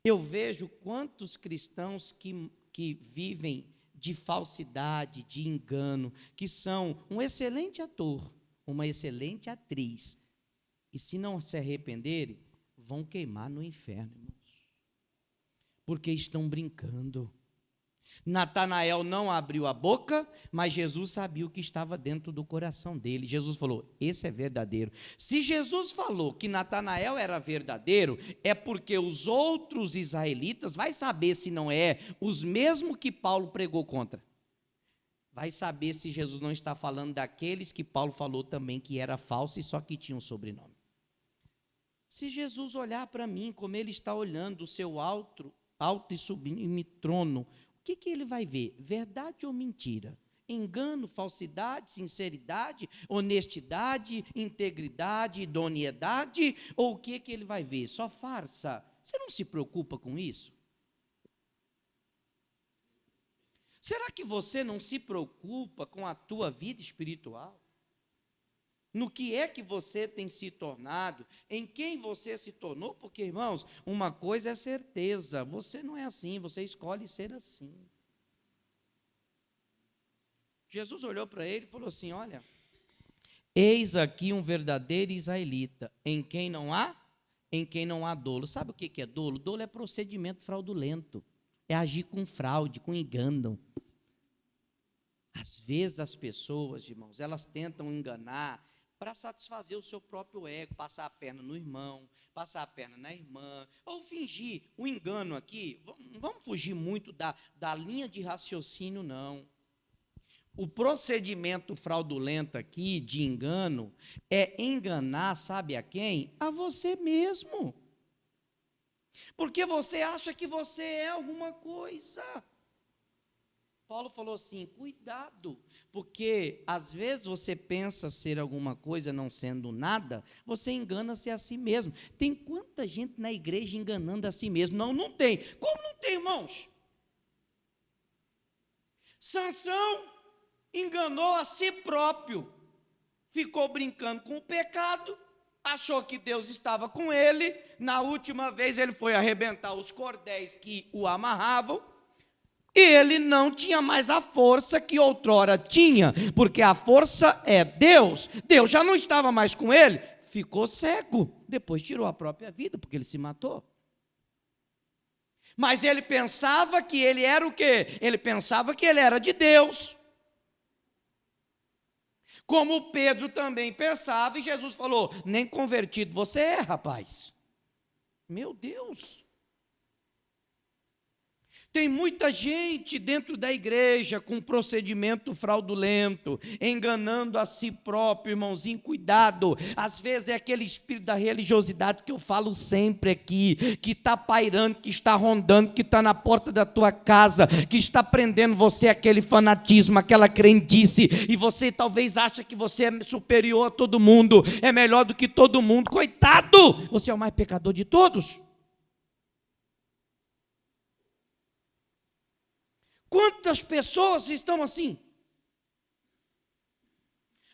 Eu vejo quantos cristãos que vivem de falsidade, de engano, que são um excelente ator, uma excelente atriz, e se não se arrependerem, vão queimar no inferno, irmãos. Porque estão brincando. Natanael não abriu a boca, mas Jesus sabia o que estava dentro do coração dele. Jesus falou: esse é verdadeiro. Se Jesus falou que Natanael era verdadeiro, é porque os outros israelitas vai saber se não é os mesmos que Paulo pregou contra. Vai saber se Jesus não está falando daqueles que Paulo falou também que era falso e só que tinha um sobrenome. Se Jesus olhar para mim como ele está olhando o seu alto e sublime trono, o que ele vai ver? Verdade ou mentira? Engano, falsidade, sinceridade, honestidade, integridade, idoneidade? Ou o que ele vai ver? Só farsa? Você não se preocupa com isso? Será que você não se preocupa com a tua vida espiritual? No que é que você tem se tornado, em quem você se tornou? Porque, irmãos, uma coisa é certeza, você não é assim, você escolhe ser assim. Jesus olhou para ele e falou assim: olha, eis aqui um verdadeiro israelita, em quem não há dolo. Sabe o que é dolo? Dolo é procedimento fraudulento, é agir com fraude, com engano. Às vezes as pessoas, irmãos, elas tentam enganar para satisfazer o seu próprio ego, passar a perna no irmão, passar a perna na irmã, ou fingir o engano aqui. Não vamos fugir muito da linha de raciocínio, não. O procedimento fraudulento aqui, de engano, é enganar, sabe a quem? A você mesmo. Porque você acha que você é alguma coisa. Paulo falou assim: cuidado, porque às vezes você pensa ser alguma coisa não sendo nada, você engana-se a si mesmo. Tem quanta gente na igreja enganando a si mesmo? Não tem. Como não tem, irmãos? Sansão enganou a si próprio, ficou brincando com o pecado, achou que Deus estava com ele. Na última vez ele foi arrebentar os cordéis que o amarravam, e ele não tinha mais a força que outrora tinha, porque a força é Deus. Deus já não estava mais com ele, ficou cego, depois tirou a própria vida, porque ele se matou. Mas ele pensava que ele era o quê? Ele pensava que ele era de Deus. Como Pedro também pensava, e Jesus falou: nem convertido você é, rapaz. Meu Deus! Tem muita gente dentro da igreja com procedimento fraudulento, enganando a si próprio, irmãozinho, cuidado. Às vezes é aquele espírito da religiosidade que eu falo sempre aqui, que está pairando, que está rondando, que está na porta da tua casa, que está prendendo você aquele fanatismo, aquela crendice, e você talvez acha que você é superior a todo mundo, é melhor do que todo mundo. Coitado, você é o mais pecador de todos. Quantas pessoas estão assim?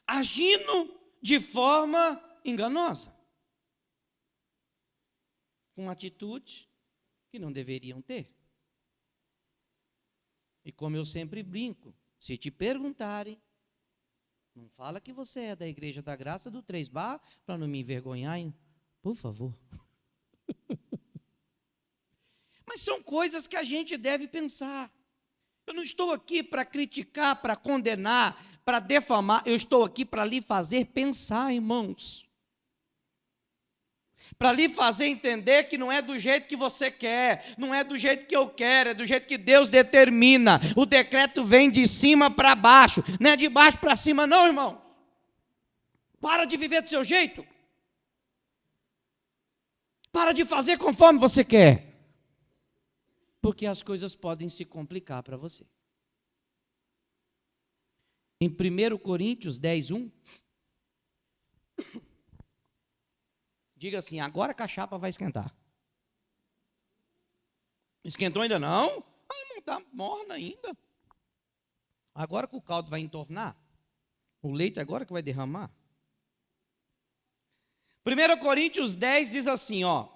Agindo de forma enganosa, com atitudes que não deveriam ter. E como eu sempre brinco, se te perguntarem, não fala que você é da Igreja da Graça do 3 Bar, para não me envergonhar, hein? Por favor. Mas são coisas que a gente deve pensar. Eu não estou aqui para criticar, para condenar, para defamar. Eu estou aqui para lhe fazer pensar, irmãos. para lhe fazer entender que não é do jeito que você quer, não é do jeito que eu quero, é do jeito que Deus determina. O decreto vem de cima para baixo, não é de baixo para cima não, irmão. Para de viver do seu jeito. Para de fazer conforme você quer. Porque as coisas podem se complicar para você. Em 1 Coríntios 10:1, diga assim: agora que a chapa vai esquentar. Esquentou ainda não? Não está morna ainda. Agora que o caldo vai entornar, o leite agora que vai derramar. 1 Coríntios 10 diz assim, ó.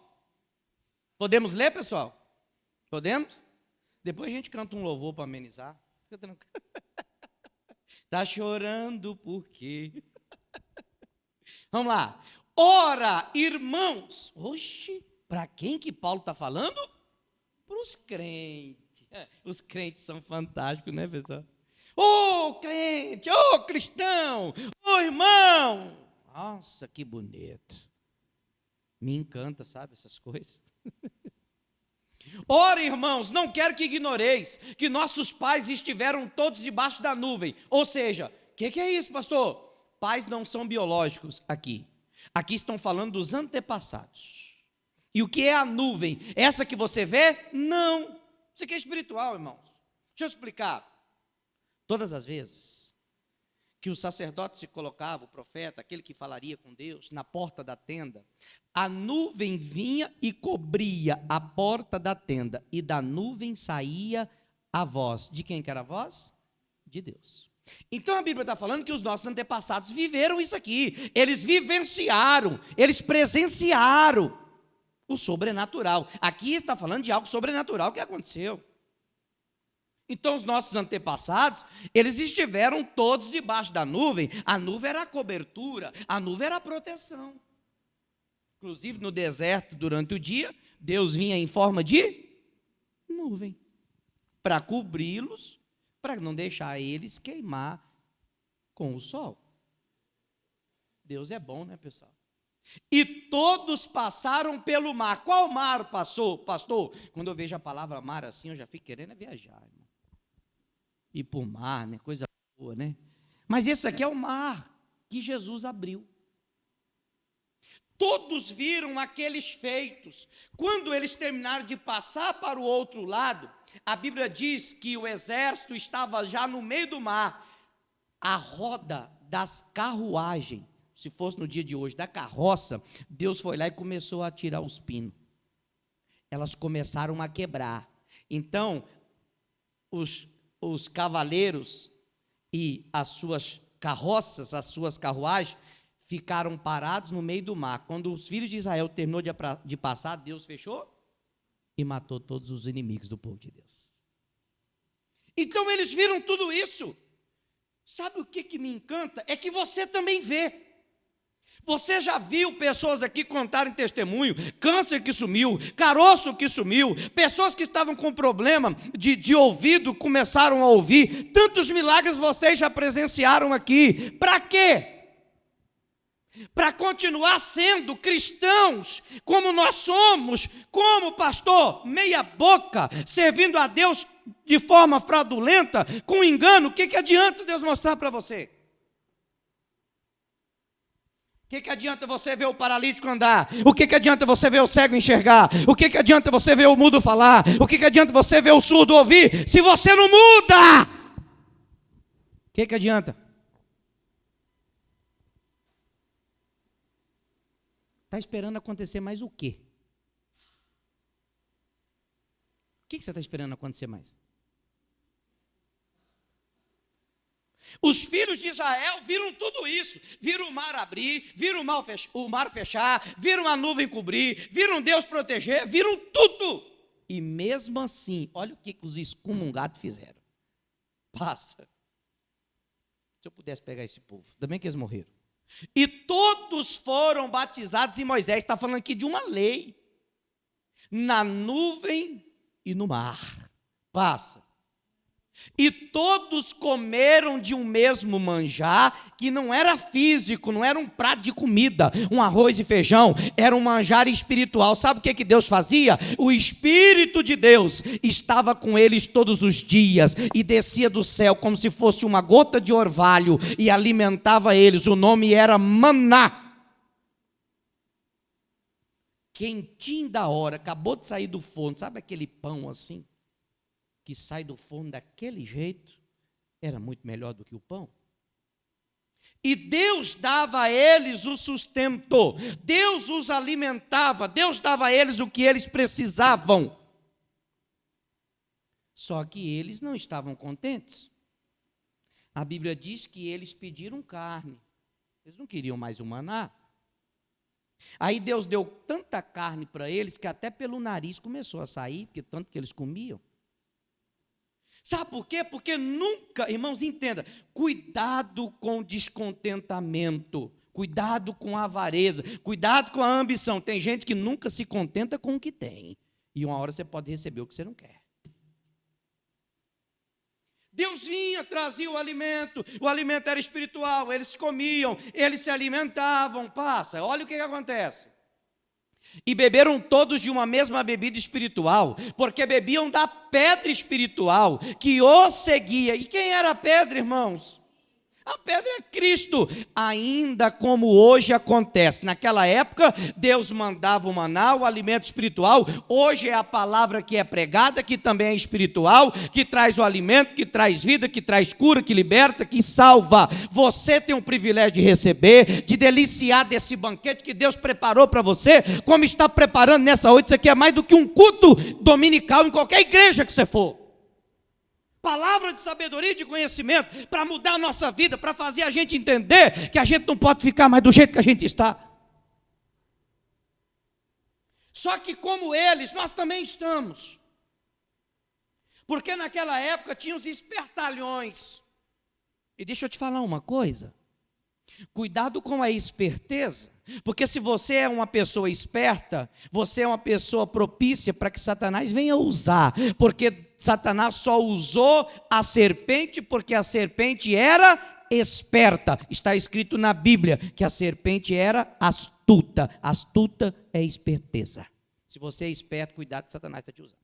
Podemos ler, pessoal? Podemos? Depois a gente canta um louvor para amenizar. Está chorando por quê? Vamos lá. Ora, irmãos. Oxe, para quem que Paulo está falando? Para os crentes. Os crentes são fantásticos, né, pessoal? Ô crente, ô cristão, ô irmão. Nossa, que bonito. Me encanta, sabe, essas coisas. Ora, irmãos, não quero que ignoreis que nossos pais estiveram todos debaixo da nuvem. Ou seja, o que é isso, pastor? Pais não são biológicos aqui. Aqui estão falando dos antepassados. E o que é a nuvem? Essa que você vê? Não. Isso aqui é espiritual, irmãos. Deixa eu explicar. Todas as vezes que o sacerdote se colocava, o profeta, aquele que falaria com Deus, na porta da tenda, a nuvem vinha e cobria a porta da tenda, e da nuvem saía a voz. De quem que era a voz? De Deus. Então a Bíblia está falando que os nossos antepassados viveram isso aqui, eles vivenciaram, eles presenciaram o sobrenatural. Aqui está falando de algo sobrenatural que aconteceu. Então os nossos antepassados, eles estiveram todos debaixo da nuvem. A nuvem era a cobertura, a nuvem era a proteção. Inclusive no deserto, durante o dia, Deus vinha em forma de nuvem, para cobri-los, para não deixar eles queimar com o sol. Deus é bom, né, pessoal? E todos passaram pelo mar. Qual mar passou, pastor? Quando eu vejo a palavra mar assim, eu já fico querendo viajar, irmão. Ir por mar, né? Coisa boa, né? Mas esse aqui é o mar que Jesus abriu. Todos viram aqueles feitos. Quando eles terminaram de passar para o outro lado, a Bíblia diz que o exército estava já no meio do mar. A roda das carruagens, se fosse no dia de hoje, da carroça, Deus foi lá e começou a tirar os pinos. Elas começaram a quebrar. Então, os cavaleiros e as suas carroças, as suas carruagens, ficaram parados no meio do mar. Quando os filhos de Israel terminou de passar, Deus fechou e matou todos os inimigos do povo de Deus. Então eles viram tudo isso. Sabe o que me encanta? É que você também vê. Você já viu pessoas aqui contarem testemunho, câncer que sumiu, caroço que sumiu, pessoas que estavam com problema de ouvido começaram a ouvir. Tantos milagres vocês já presenciaram aqui. Para quê? Para continuar sendo cristãos como nós somos, como pastor, meia boca, servindo a Deus de forma fraudulenta, com engano. O que adianta Deus mostrar para você? O que adianta você ver o paralítico andar? O que adianta você ver o cego enxergar? O que adianta você ver o mudo falar? O que adianta você ver o surdo ouvir, se você não muda? O que adianta? Está esperando acontecer mais o quê? O que você está esperando acontecer mais? Os filhos de Israel viram tudo isso, viram o mar abrir, viram o mar fechar, viram a nuvem cobrir, viram Deus proteger, viram tudo. E mesmo assim, olha o que os excomungados fizeram. Passa. Se eu pudesse pegar esse povo, ainda bem que eles morreram. E todos foram batizados em Moisés, está falando aqui de uma lei, na nuvem e no mar. Passa. E todos comeram de um mesmo manjar, que não era físico, não era um prato de comida, um arroz e feijão, era um manjar espiritual. Sabe o que Deus fazia? O Espírito de Deus estava com eles todos os dias, e descia do céu como se fosse uma gota de orvalho, e alimentava eles. O nome era maná. Quentinho da hora, acabou de sair do forno, sabe aquele pão assim? Que sai do forno daquele jeito, era muito melhor do que o pão. E Deus dava a eles o sustento, Deus os alimentava, Deus dava a eles o que eles precisavam. Só que eles não estavam contentes. A Bíblia diz que eles pediram carne, eles não queriam mais o maná. Aí Deus deu tanta carne para eles que até pelo nariz começou a sair, porque tanto que eles comiam. Sabe por quê? Porque nunca, irmãos, entenda, cuidado com descontentamento, cuidado com a avareza, cuidado com a ambição. Tem gente que nunca se contenta com o que tem, e uma hora você pode receber o que você não quer. Deus vinha, trazia o alimento era espiritual, eles comiam, eles se alimentavam, passa, olha o que acontece. E beberam todos de uma mesma bebida espiritual, porque bebiam da pedra espiritual que os seguia. E quem era a pedra, irmãos? A pedra é Cristo, ainda como hoje acontece. Naquela época, Deus mandava o maná, o alimento espiritual. Hoje é a palavra que é pregada, que também é espiritual, que traz o alimento, que traz vida, que traz cura, que liberta, que salva. Você tem o privilégio de receber, de deliciar desse banquete que Deus preparou para você, como está preparando nessa noite. Isso aqui é mais do que um culto dominical em qualquer igreja que você for. Palavra de sabedoria e de conhecimento para mudar a nossa vida, para fazer a gente entender que a gente não pode ficar mais do jeito que a gente está. Só que como eles, nós também estamos. Porque naquela época tinha os espertalhões. E deixa eu te falar uma coisa. Cuidado com a esperteza, porque se você é uma pessoa esperta, você é uma pessoa propícia para que Satanás venha usar, porque Satanás só usou a serpente porque a serpente era esperta. Está escrito na Bíblia que a serpente era astuta. Astuta é esperteza. Se você é esperto, cuidado que Satanás está te usando.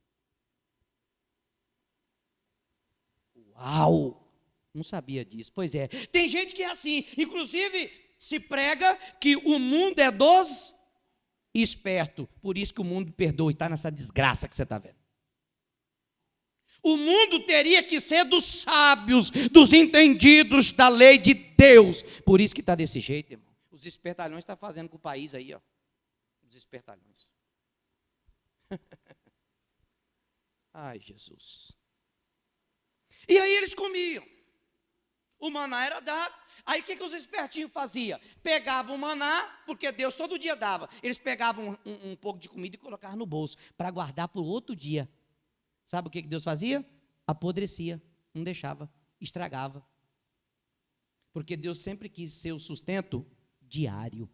Uau! Não sabia disso. Pois é, tem gente que é assim, inclusive se prega que o mundo é dos espertos, por isso que o mundo perdoa e está nessa desgraça que você está vendo. O mundo teria que ser dos sábios, dos entendidos da lei de Deus, por isso que está desse jeito, irmão. Os espertalhões estão fazendo com o país aí, ó. Os espertalhões. Ai, Jesus. E aí eles comiam. O maná era dado. Aí o que os espertinhos faziam? Pegavam o maná, porque Deus todo dia dava. Eles pegavam um pouco de comida e colocavam no bolso, para guardar para o outro dia. Sabe o que Deus fazia? Apodrecia, não deixava, estragava. Porque Deus sempre quis ser o sustento diário.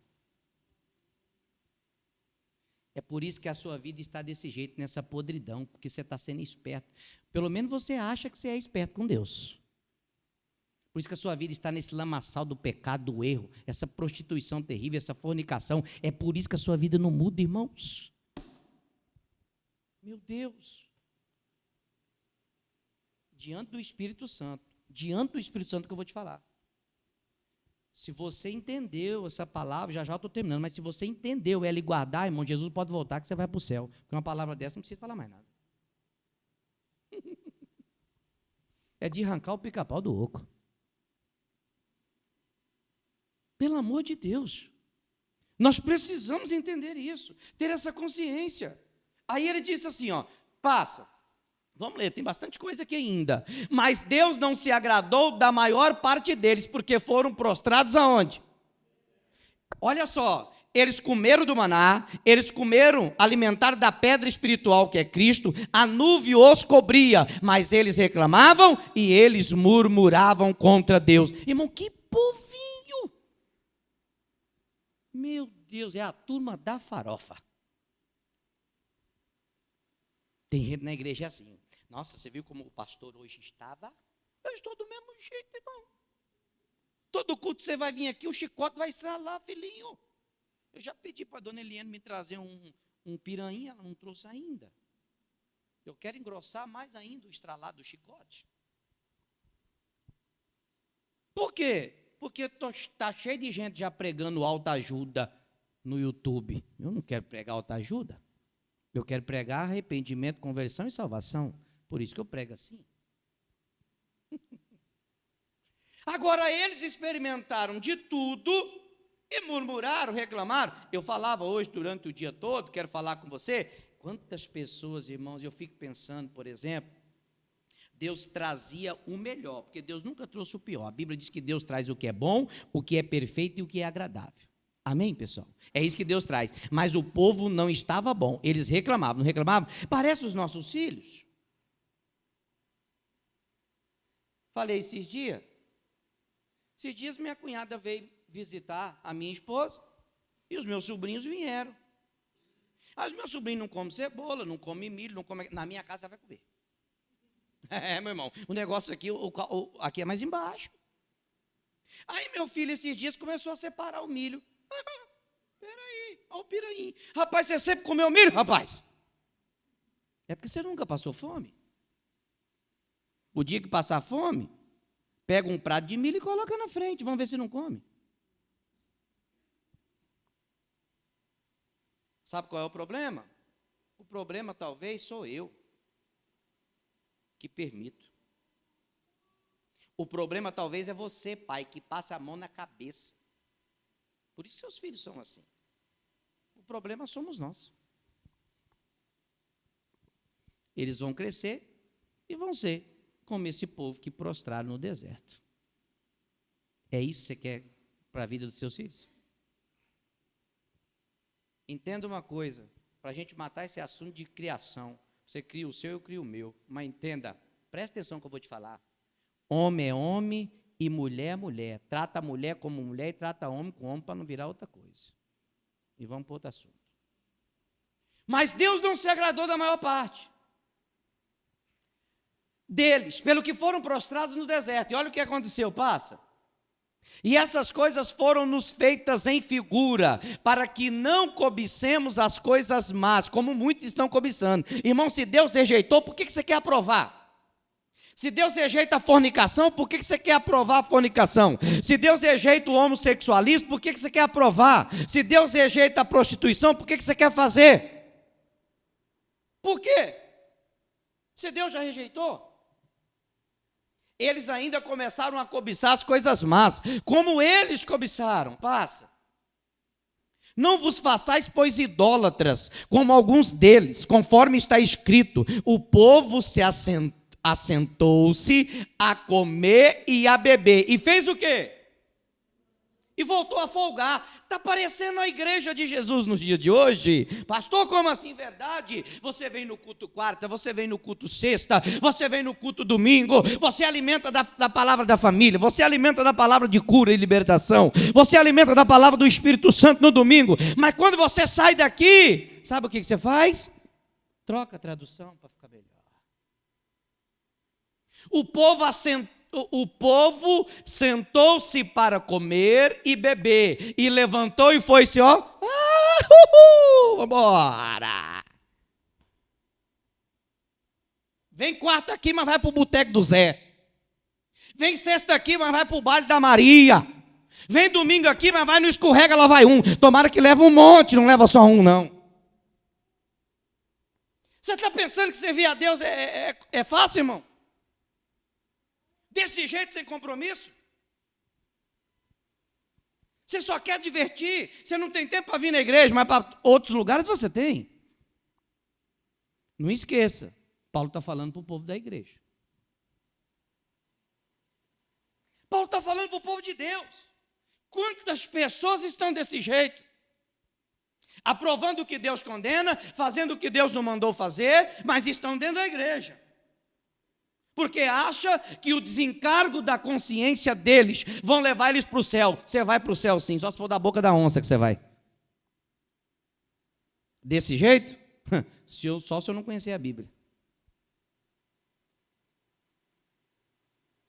É por isso que a sua vida está desse jeito, nessa podridão, porque você está sendo esperto. Pelo menos você acha que você é esperto com Deus. Por isso que a sua vida está nesse lamaçal do pecado, do erro, essa prostituição terrível, essa fornicação. É por isso que a sua vida não muda, irmãos. Meu Deus. Diante do Espírito Santo que eu vou te falar. Se você entendeu essa palavra, já estou terminando, mas se você entendeu ela e guardar, irmão, Jesus pode voltar que você vai para o céu. Porque uma palavra dessa não precisa falar mais nada. É de arrancar o pica-pau do oco. Pelo amor de Deus, nós precisamos entender isso, ter essa consciência. Aí ele disse assim, ó, passa, vamos ler, tem bastante coisa aqui ainda. Mas Deus não se agradou da maior parte deles, porque foram prostrados aonde? Olha só, eles comeram do maná, eles comeram, alimentaram da pedra espiritual que é Cristo, a nuvem os cobria, mas eles reclamavam e eles murmuravam contra Deus. Irmão, que povinho! Meu Deus, é a turma da farofa. Tem gente na igreja assim, Nossa, você viu como o pastor hoje estava? Eu estou do mesmo jeito, irmão. Todo culto você vai vir aqui, o chicote vai estralar, filhinho. Eu já pedi para a dona Eliane me trazer um piranha, ela não trouxe ainda. Eu quero engrossar mais ainda o estralar do chicote. Por quê? Porque está cheio de gente já pregando autoajuda no YouTube. Eu não quero pregar autoajuda. Eu quero pregar arrependimento, conversão e salvação. Por isso que eu prego assim. Agora, eles experimentaram de tudo e murmuraram, reclamaram. Eu falava hoje durante o dia todo, quero falar com você. Quantas pessoas, irmãos, eu fico pensando, por exemplo, Deus trazia o melhor, porque Deus nunca trouxe o pior. A Bíblia diz que Deus traz o que é bom, o que é perfeito e o que é agradável. Amém, pessoal? É isso que Deus traz. Mas o povo não estava bom. Eles reclamavam, não reclamavam? Parece os nossos filhos. Falei esses dias. Esses dias minha cunhada veio visitar a minha esposa e os meus sobrinhos vieram. Os meus sobrinhos não comem cebola, não comem milho, não comem... Na minha casa vai comer. Meu irmão, o negócio aqui, aqui é mais embaixo. Aí meu filho esses dias começou a separar o milho. Peraí, olha o piraí. Rapaz, você sempre comeu milho, rapaz? É porque você nunca passou fome. O dia que passar fome, pega um prato de milho e coloca na frente, vamos ver se não come. Sabe qual é o problema? O problema talvez sou eu que permito. O problema talvez é você, pai, que passa a mão na cabeça. Por isso seus filhos são assim. O problema somos nós. Eles vão crescer e vão ser como esse povo que prostraram no deserto. É isso que você quer para a vida dos seus filhos? Entenda uma coisa, para a gente matar esse assunto de criação. Você cria o seu, eu crio o meu. Mas entenda, presta atenção que eu vou te falar. Homem é homem e mulher é mulher. Trata a mulher como mulher e trata homem como homem para não virar outra coisa. E vamos para outro assunto. Mas Deus não se agradou da maior parte deles, pelo que foram prostrados no deserto. E olha o que aconteceu, passa. E essas coisas foram nos feitas em figura, para que não cobicemos as coisas más, como muitos estão cobiçando. Irmão, se Deus rejeitou, por que você quer aprovar? Se Deus rejeita a fornicação, por que você quer aprovar a fornicação? Se Deus rejeita o homossexualismo, por que você quer aprovar? Se Deus rejeita a prostituição, por que você quer fazer? Por quê? Se Deus já rejeitou? Eles ainda começaram a cobiçar as coisas más, como eles cobiçaram. Passa. Não vos façais, pois, idólatras, como alguns deles, conforme está escrito, o povo se assentou-se a comer e a beber. E fez o quê? E voltou a folgar. Está parecendo a igreja de Jesus nos dias de hoje. Pastor, como assim? Verdade? Você vem no culto quarta, você vem no culto sexta, você vem no culto domingo, você alimenta da palavra da família, você alimenta da palavra de cura e libertação, você alimenta da palavra do Espírito Santo no domingo, mas quando você sai daqui, sabe o que você faz? Troca a tradução para ficar melhor. O povo sentou-se para comer e beber, e levantou e foi-se, vambora. Vem quarta aqui, mas vai para o boteco do Zé. Vem sexta aqui, mas vai para o baile da Maria. Vem domingo aqui, mas vai no escorrega, lá vai um. Tomara que leva um monte, não leva só um, não. Você está pensando que servir a Deus é fácil, irmão? Desse jeito, sem compromisso? Você só quer divertir, você não tem tempo para vir na igreja, mas para outros lugares você tem. Não esqueça, Paulo está falando para o povo da igreja. Paulo está falando para o povo de Deus. Quantas pessoas estão desse jeito? Aprovando o que Deus condena, fazendo o que Deus não mandou fazer, mas estão dentro da igreja. Porque acha que o desencargo da consciência deles vão levar eles para o céu. Você vai para o céu sim, só se for da boca da onça que você vai. Desse jeito? Só se eu não conhecer a Bíblia.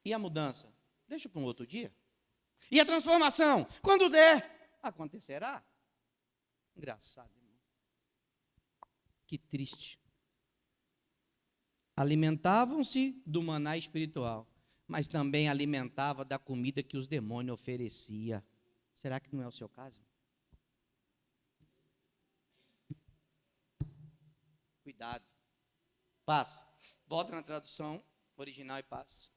E a mudança? Deixa para um outro dia. E a transformação? Quando der, acontecerá. Engraçado, irmão. Que triste. Alimentavam-se do maná espiritual, mas também alimentavam da comida que os demônios ofereciam. Será que não é o seu caso? Cuidado. Passa. Volta na tradução original e passa.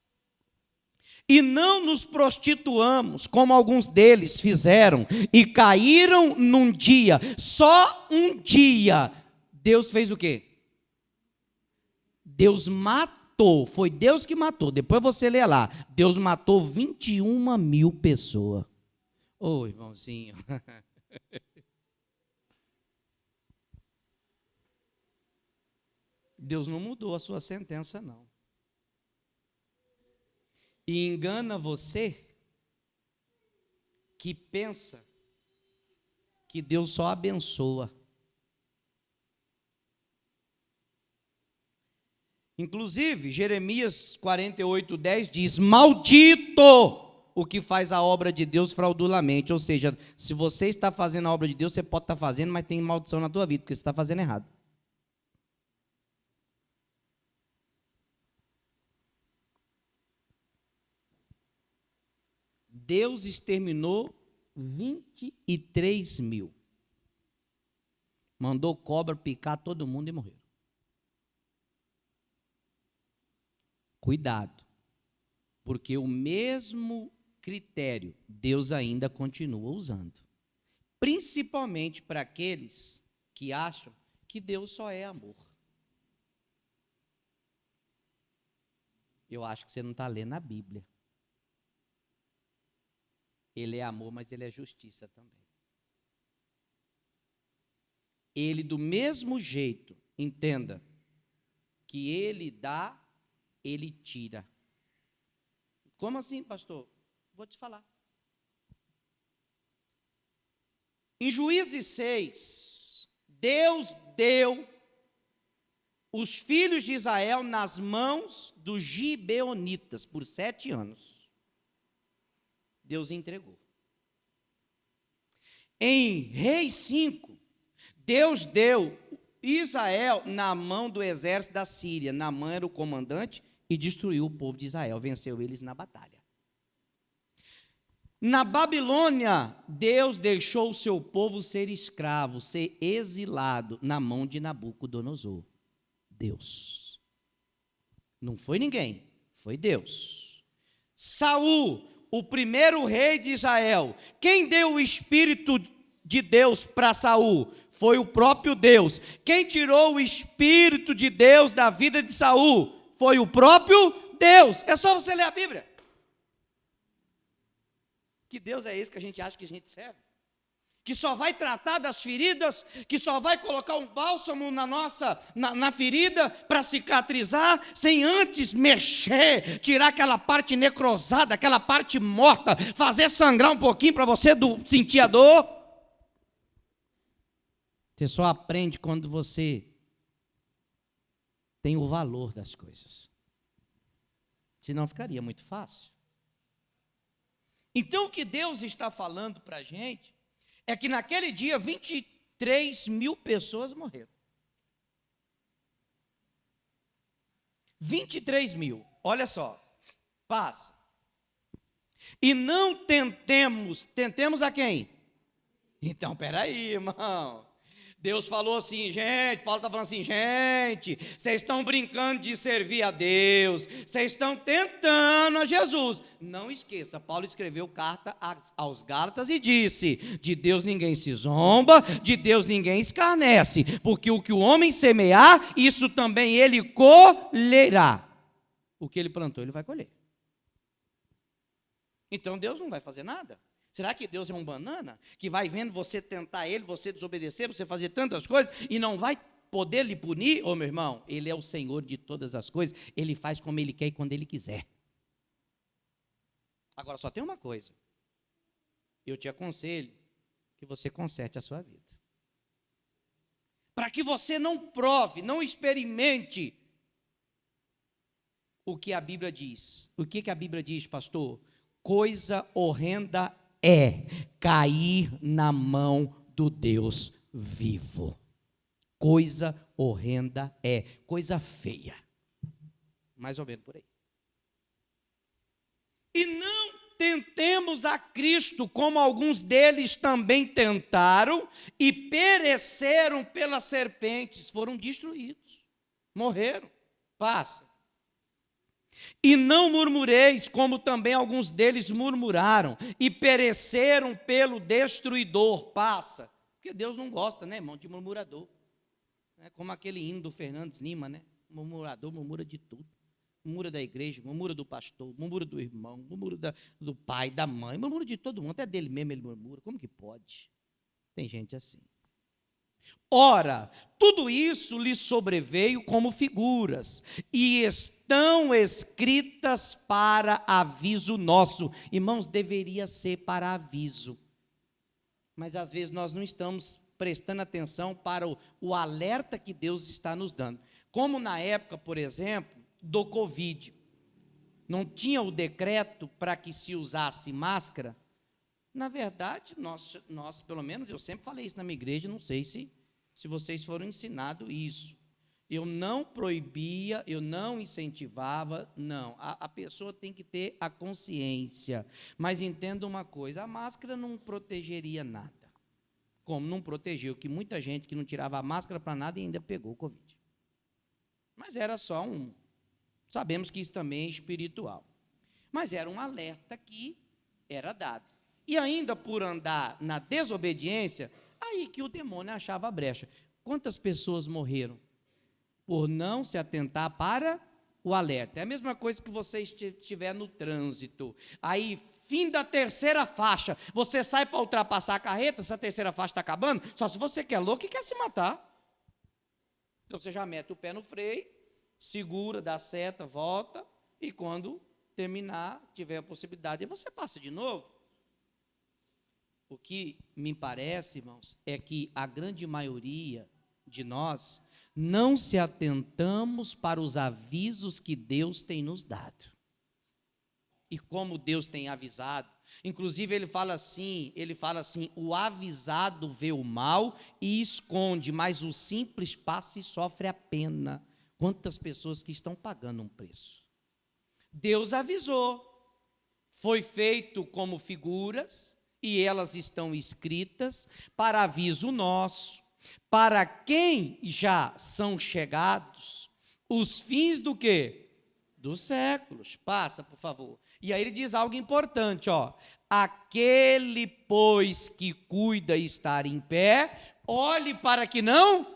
E não nos prostituamos, como alguns deles fizeram, e caíram num dia, só um dia. Deus fez o quê? Deus matou, foi Deus que matou. Depois você lê lá, Deus matou 21 mil pessoas. Ô, irmãozinho. Deus não mudou a sua sentença, não. E engana você que pensa que Deus só abençoa. Inclusive, Jeremias 48:10 diz: maldito o que faz a obra de Deus fraudulamente. Ou seja, se você está fazendo a obra de Deus, você pode estar fazendo, mas tem maldição na tua vida, porque você está fazendo errado. Deus exterminou 23 mil. Mandou cobra picar todo mundo e morreu. Cuidado, porque o mesmo critério Deus ainda continua usando. Principalmente para aqueles que acham que Deus só é amor. Eu acho que você não está lendo a Bíblia. Ele é amor, mas ele é justiça também. Ele, do mesmo jeito, entenda, que ele dá, ele tira. Como assim, pastor? Vou te falar. Em Juízes 6, Deus deu os filhos de Israel nas mãos dos gibeonitas por 7 anos. Deus entregou. Em Reis 5, Deus deu Israel na mão do exército da Síria. Naamã era o comandante e destruiu o povo de Israel, venceu eles na batalha. Na Babilônia, Deus deixou o seu povo ser escravo, ser exilado na mão de Nabucodonosor. Deus. Não foi ninguém, foi Deus. Saul, o primeiro rei de Israel, quem deu o Espírito de Deus para Saul? Foi o próprio Deus. Quem tirou o Espírito de Deus da vida de Saul? Foi o próprio Deus. É só você ler a Bíblia. Que Deus é esse que a gente acha que a gente serve? Que só vai tratar das feridas, que só vai colocar um bálsamo na ferida para cicatrizar, sem antes mexer, tirar aquela parte necrosada, aquela parte morta, fazer sangrar um pouquinho para você sentir a dor. Você só aprende quando você tem o valor das coisas. Senão ficaria muito fácil. Então o que Deus está falando para a gente é que naquele dia 23 mil pessoas morreram. 23 mil, olha só, passa. E não tentemos a quem? Então, peraí, irmão. Deus falou assim, gente, Paulo está falando assim, gente, vocês estão brincando de servir a Deus, vocês estão tentando a Jesus. Não esqueça, Paulo escreveu carta aos Gálatas e disse, de Deus ninguém se zomba, de Deus ninguém escarnece, porque o que o homem semear, isso também ele colherá. O que ele plantou, ele vai colher. Então Deus não vai fazer nada. Será que Deus é um banana que vai vendo você tentar ele, você desobedecer, você fazer tantas coisas e não vai poder lhe punir? Ô meu irmão, ele é o Senhor de todas as coisas, ele faz como ele quer e quando ele quiser. Agora só tem uma coisa, eu te aconselho que você conserte a sua vida. Para que você não prove, não experimente o que a Bíblia diz. O que a Bíblia diz, pastor? Coisa horrenda é cair na mão do Deus vivo. Coisa horrenda é, coisa feia. Mais ou menos por aí. E não tentemos a Cristo, como alguns deles também tentaram, e pereceram pelas serpentes, foram destruídos, morreram. Passa. E não murmureis, como também alguns deles murmuraram, e pereceram pelo destruidor. Passa. Porque Deus não gosta, né, irmão, de murmurador. É como aquele hino do Fernandes Lima, né? Murmurador murmura de tudo. Murmura da igreja, murmura do pastor, murmura do irmão, murmura do pai, da mãe, murmura de todo mundo, até dele mesmo ele murmura. Como que pode? Tem gente assim. Ora, tudo isso lhe sobreveio como figuras, e estão escritas para aviso nosso. Irmãos, deveria ser para aviso. Mas às vezes nós não estamos prestando atenção para o alerta que Deus está nos dando. Como na época, por exemplo, do Covid, não tinha o decreto para que se usasse máscara. Na verdade, nós, pelo menos, eu sempre falei isso na minha igreja, não sei se vocês foram ensinados isso. Eu não proibia, eu não incentivava, não. A pessoa tem que ter a consciência. Mas entenda uma coisa, a máscara não protegeria nada. Como não protegeu, que muita gente que não tirava a máscara para nada e ainda pegou o Covid. Mas era só sabemos que isso também é espiritual. Mas era um alerta que era dado. E ainda por andar na desobediência, aí que o demônio achava a brecha. Quantas pessoas morreram por não se atentar para o alerta? É a mesma coisa que você estiver no trânsito. Aí, fim da terceira faixa, você sai para ultrapassar a carreta, se a terceira faixa está acabando, só se você quer louco e quer se matar. Então você já mete o pé no freio, segura, dá seta, volta, e quando terminar, tiver a possibilidade, você passa de novo. O que me parece, irmãos, é que a grande maioria de nós não se atentamos para os avisos que Deus tem nos dado. E como Deus tem avisado, inclusive ele fala assim, o avisado vê o mal e esconde, mas o simples passa e sofre a pena. Quantas pessoas que estão pagando um preço. Deus avisou, foi feito como figuras, e elas estão escritas para aviso nosso, para quem já são chegados os fins do quê? Dos séculos. Passa, por favor. E aí ele diz algo importante, ó. Aquele, pois, que cuida estar em pé, olhe para que não.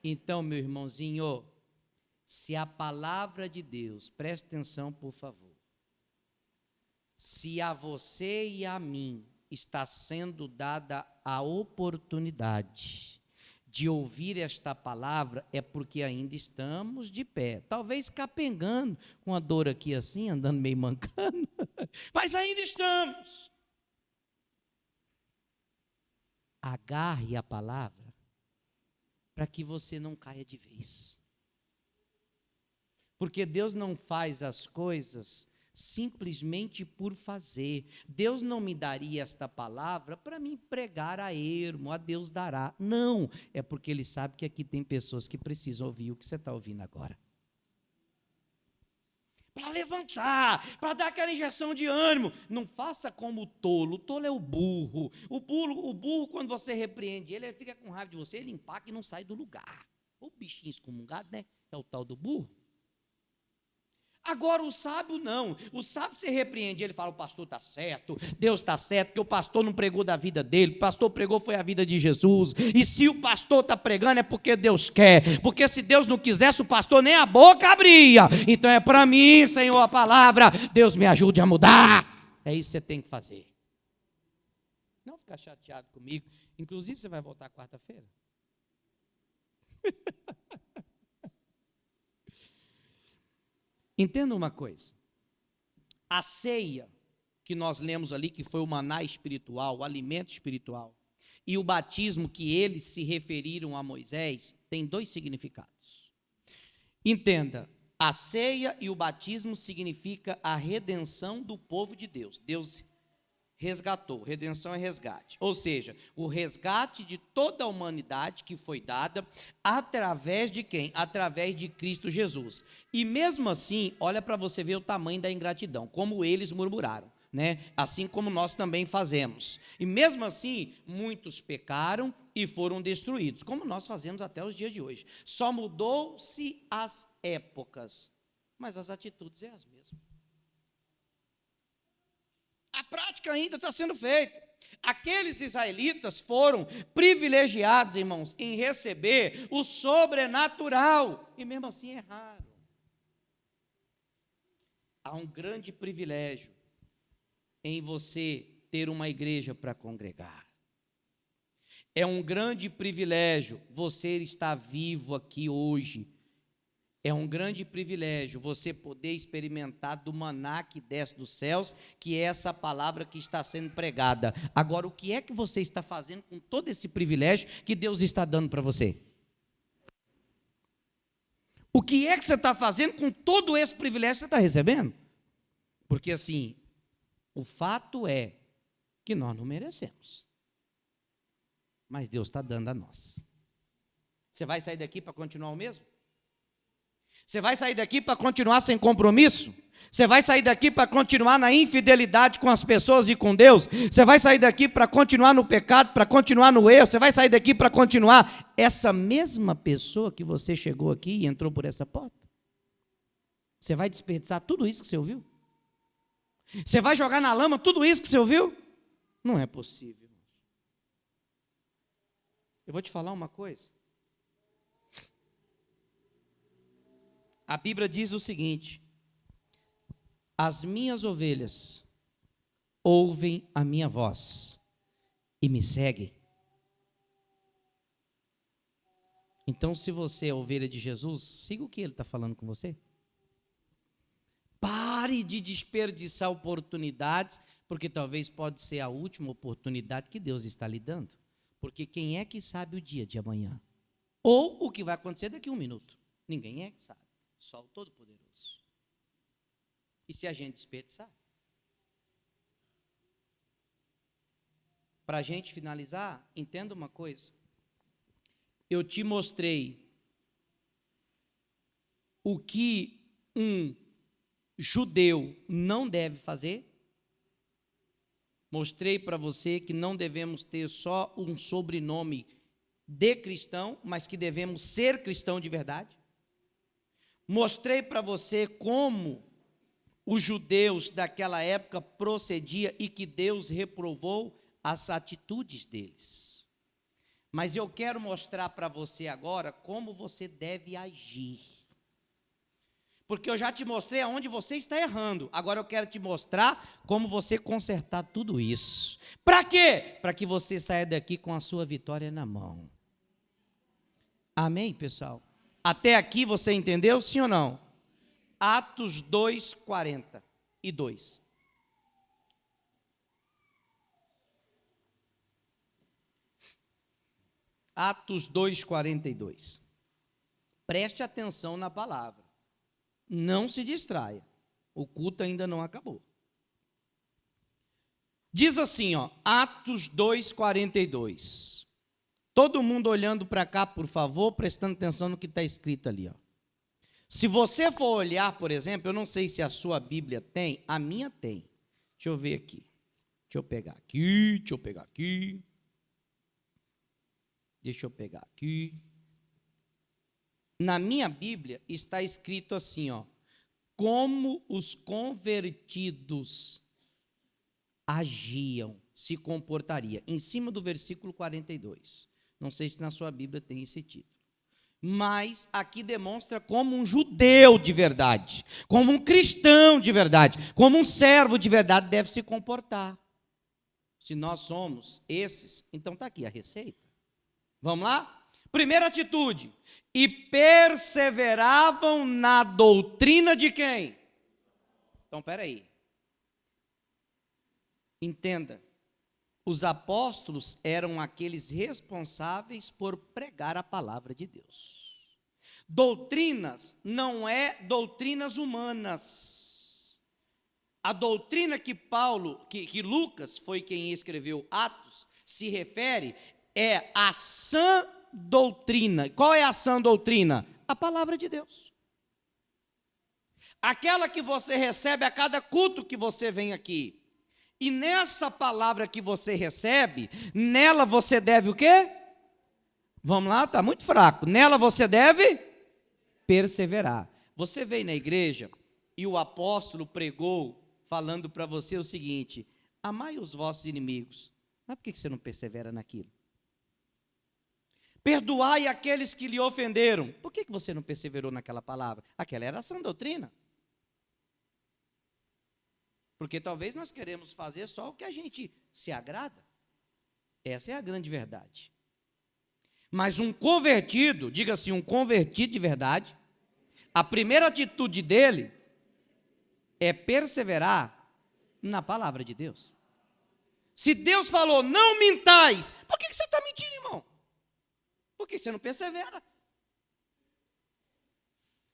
Então, meu irmãozinho, se a palavra de Deus, preste atenção, por favor. Se a você e a mim está sendo dada a oportunidade de ouvir esta palavra, é porque ainda estamos de pé. Talvez capengando, com a dor aqui assim, andando meio mancando, mas ainda estamos. Agarre a palavra para que você não caia de vez. Porque Deus não faz as coisas simplesmente por fazer. Deus não me daria esta palavra para me pregar a ermo, a Deus dará. Não, é porque Ele sabe que aqui tem pessoas que precisam ouvir o que você está ouvindo agora. Para levantar, para dar aquela injeção de ânimo. Não faça como o tolo é o burro. O burro, quando você repreende ele fica com raiva de você, ele empaca e não sai do lugar. O bichinho excomungado, né? É o tal do burro. Agora o sábio não, o sábio se repreende, ele fala, o pastor está certo, Deus está certo, porque o pastor não pregou da vida dele, o pastor pregou foi a vida de Jesus, e se o pastor está pregando é porque Deus quer, porque se Deus não quisesse o pastor nem a boca abria, então é para mim, Senhor, a palavra, Deus me ajude a mudar, é isso que você tem que fazer. Não ficar chateado comigo, inclusive você vai voltar quarta-feira? Entenda uma coisa, a ceia que nós lemos ali, que foi o maná espiritual, o alimento espiritual, e o batismo que eles se referiram a Moisés, tem dois significados. Entenda, a ceia e o batismo significa a redenção do povo de Deus. Deus resgatou, redenção é resgate. Ou seja, o resgate de toda a humanidade que foi dada através de quem? Através de Cristo Jesus. E mesmo assim, olha para você ver o tamanho da ingratidão, como eles murmuraram, né? Assim como nós também fazemos. E mesmo assim, muitos pecaram e foram destruídos, como nós fazemos até os dias de hoje. Só mudou-se as épocas, mas as atitudes é as mesmas. A prática ainda está sendo feita. Aqueles israelitas foram privilegiados, irmãos, em receber o sobrenatural, e mesmo assim erraram. Há um grande privilégio em você ter uma igreja para congregar. É um grande privilégio você estar vivo aqui hoje. É um grande privilégio você poder experimentar do maná que desce dos céus, que é essa palavra que está sendo pregada. Agora, o que é que você está fazendo com todo esse privilégio que Deus está dando para você? O que é que você está fazendo com todo esse privilégio que você está recebendo? Porque assim, o fato é que nós não merecemos, mas Deus está dando a nós. Você vai sair daqui para continuar o mesmo? Você vai sair daqui para continuar sem compromisso? Você vai sair daqui para continuar na infidelidade com as pessoas e com Deus? Você vai sair daqui para continuar no pecado, para continuar no erro? Você vai sair daqui para continuar essa mesma pessoa que você chegou aqui e entrou por essa porta? Você vai desperdiçar tudo isso que você ouviu? Você vai jogar na lama tudo isso que você ouviu? Não é possível. Eu vou te falar uma coisa. A Bíblia diz o seguinte: as minhas ovelhas ouvem a minha voz e me seguem. Então, se você é ovelha de Jesus, siga o que Ele está falando com você. Pare de desperdiçar oportunidades, porque talvez pode ser a última oportunidade que Deus está lhe dando. Porque quem é que sabe o dia de amanhã? Ou o que vai acontecer daqui a 1 minuto? Ninguém é que sabe. Só o Todo-Poderoso. E se a gente desperdiçar? Para a gente finalizar, entenda uma coisa. Eu te mostrei o que um judeu não deve fazer. Mostrei para você que não devemos ter só um sobrenome de cristão, mas que devemos ser cristão de verdade. Mostrei para você como os judeus daquela época procediam e que Deus reprovou as atitudes deles. Mas eu quero mostrar para você agora como você deve agir. Porque eu já te mostrei aonde você está errando. Agora eu quero te mostrar como você consertar tudo isso. Para quê? Para que você saia daqui com a sua vitória na mão. Amém, pessoal? Até aqui você entendeu, sim ou não? Atos 2:42. Atos 2:42. Preste atenção na palavra. Não se distraia. O culto ainda não acabou. Diz assim, ó, Atos 2:42. Todo mundo olhando para cá, por favor, prestando atenção no que está escrito ali, ó. Se você for olhar, por exemplo, eu não sei se a sua Bíblia tem, a minha tem. Deixa eu ver aqui. Deixa eu pegar aqui, deixa eu pegar aqui. Deixa eu pegar aqui. Na minha Bíblia está escrito assim, ó: como os convertidos agiam, se comportaria, em cima do versículo 42. Não sei se na sua Bíblia tem esse título. Mas aqui demonstra como um judeu de verdade, como um cristão de verdade, como um servo de verdade deve se comportar. Se nós somos esses, então está aqui a receita. Vamos lá? Primeira atitude: e perseveravam na doutrina de quem? Então, espera aí. Entenda. Os apóstolos eram aqueles responsáveis por pregar a palavra de Deus. Doutrinas não é doutrinas humanas. A doutrina que que Lucas foi quem escreveu Atos, se refere é a sã doutrina. Qual é a sã doutrina? A palavra de Deus. Aquela que você recebe a cada culto que você vem aqui. E nessa palavra que você recebe, nela você deve o quê? Vamos lá, está muito fraco. Nela você deve perseverar. Você veio na igreja e o apóstolo pregou falando para você o seguinte: amai os vossos inimigos. Mas por que você não persevera naquilo? Perdoai aqueles que lhe ofenderam. Por que você não perseverou naquela palavra? Aquela era a sã doutrina. Porque talvez nós queremos fazer só o que a gente se agrada. Essa é a grande verdade. Mas um convertido, diga assim, um convertido de verdade, a primeira atitude dele é perseverar na palavra de Deus. Se Deus falou, não mintais, por que você está mentindo, irmão? Por que você não persevera?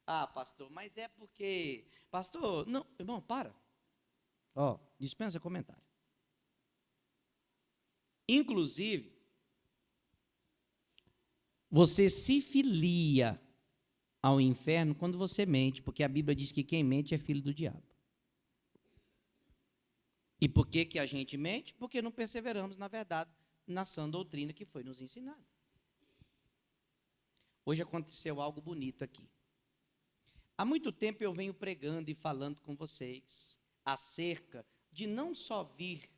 Ah, pastor, mas é porque... Pastor, não, irmão, para. Dispensa comentário. Inclusive, você se filia ao inferno quando você mente, porque a Bíblia diz que quem mente é filho do diabo. E por que a gente mente? Porque não perseveramos, na verdade, na sã doutrina que foi nos ensinada. Hoje aconteceu algo bonito aqui. Há muito tempo eu venho pregando e falando com vocês acerca de não só vir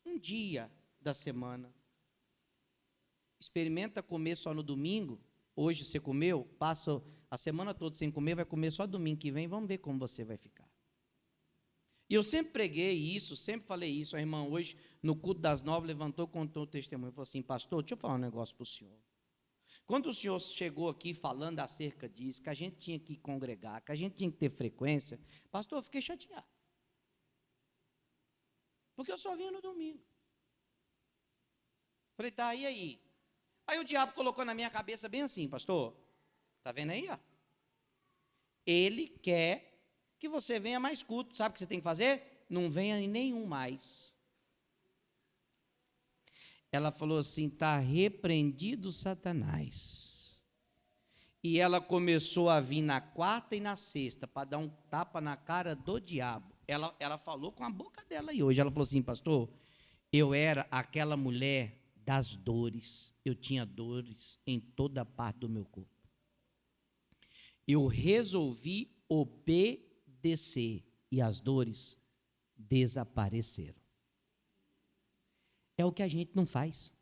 um dia da semana. Experimenta comer só no domingo. Hoje você comeu, passa a semana toda sem comer, vai comer só domingo que vem, vamos ver como você vai ficar. E eu sempre preguei isso, sempre falei isso. A irmã hoje, no culto das 9, levantou, contou o testemunho, falou assim: pastor, deixa eu falar um negócio para o senhor. Quando o senhor chegou aqui falando acerca disso, que a gente tinha que congregar, que a gente tinha que ter frequência, pastor, eu fiquei chateado. Porque eu só vinha no domingo. Falei, tá, e aí? Aí o diabo colocou na minha cabeça bem assim, pastor, tá vendo aí, ó? Ele quer que você venha mais culto. Sabe o que você tem que fazer? Não venha em nenhum mais. Ela falou assim, tá repreendido Satanás. E ela começou a vir na quarta e na sexta, para dar um tapa na cara do diabo. Ela falou com a boca dela e hoje. Ela falou assim, pastor, eu era aquela mulher das dores. Eu tinha dores em toda parte do meu corpo. Eu resolvi obedecer e as dores desapareceram. É o que a gente não faz.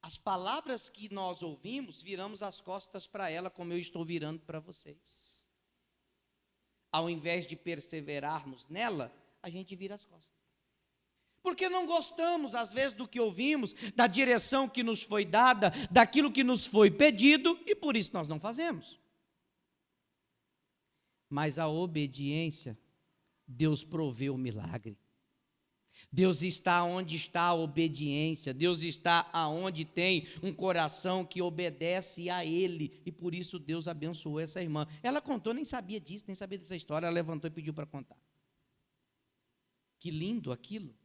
As palavras que nós ouvimos, viramos as costas para ela, como eu estou virando para vocês. Ao invés de perseverarmos nela, a gente vira as costas. Porque não gostamos, às vezes, do que ouvimos, da direção que nos foi dada, daquilo que nos foi pedido, e por isso nós não fazemos. Mas a obediência, Deus provê o milagre. Deus está onde está a obediência, Deus está aonde tem um coração que obedece a Ele, e por isso Deus abençoou essa irmã. Ela contou, nem sabia disso, nem sabia dessa história, ela levantou e pediu para contar. Que lindo aquilo.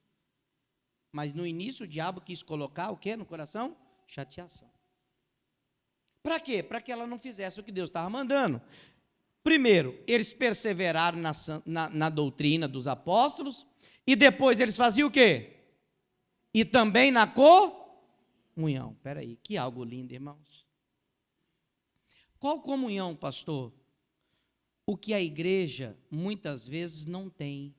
Mas no início o diabo quis colocar o quê no coração? Chateação. Para quê? Para que ela não fizesse o que Deus estava mandando. Primeiro, eles perseveraram na doutrina dos apóstolos, e depois eles faziam o quê? E também na comunhão. Espera aí, que algo lindo, irmãos. Qual comunhão, pastor? O que a igreja muitas vezes não tem.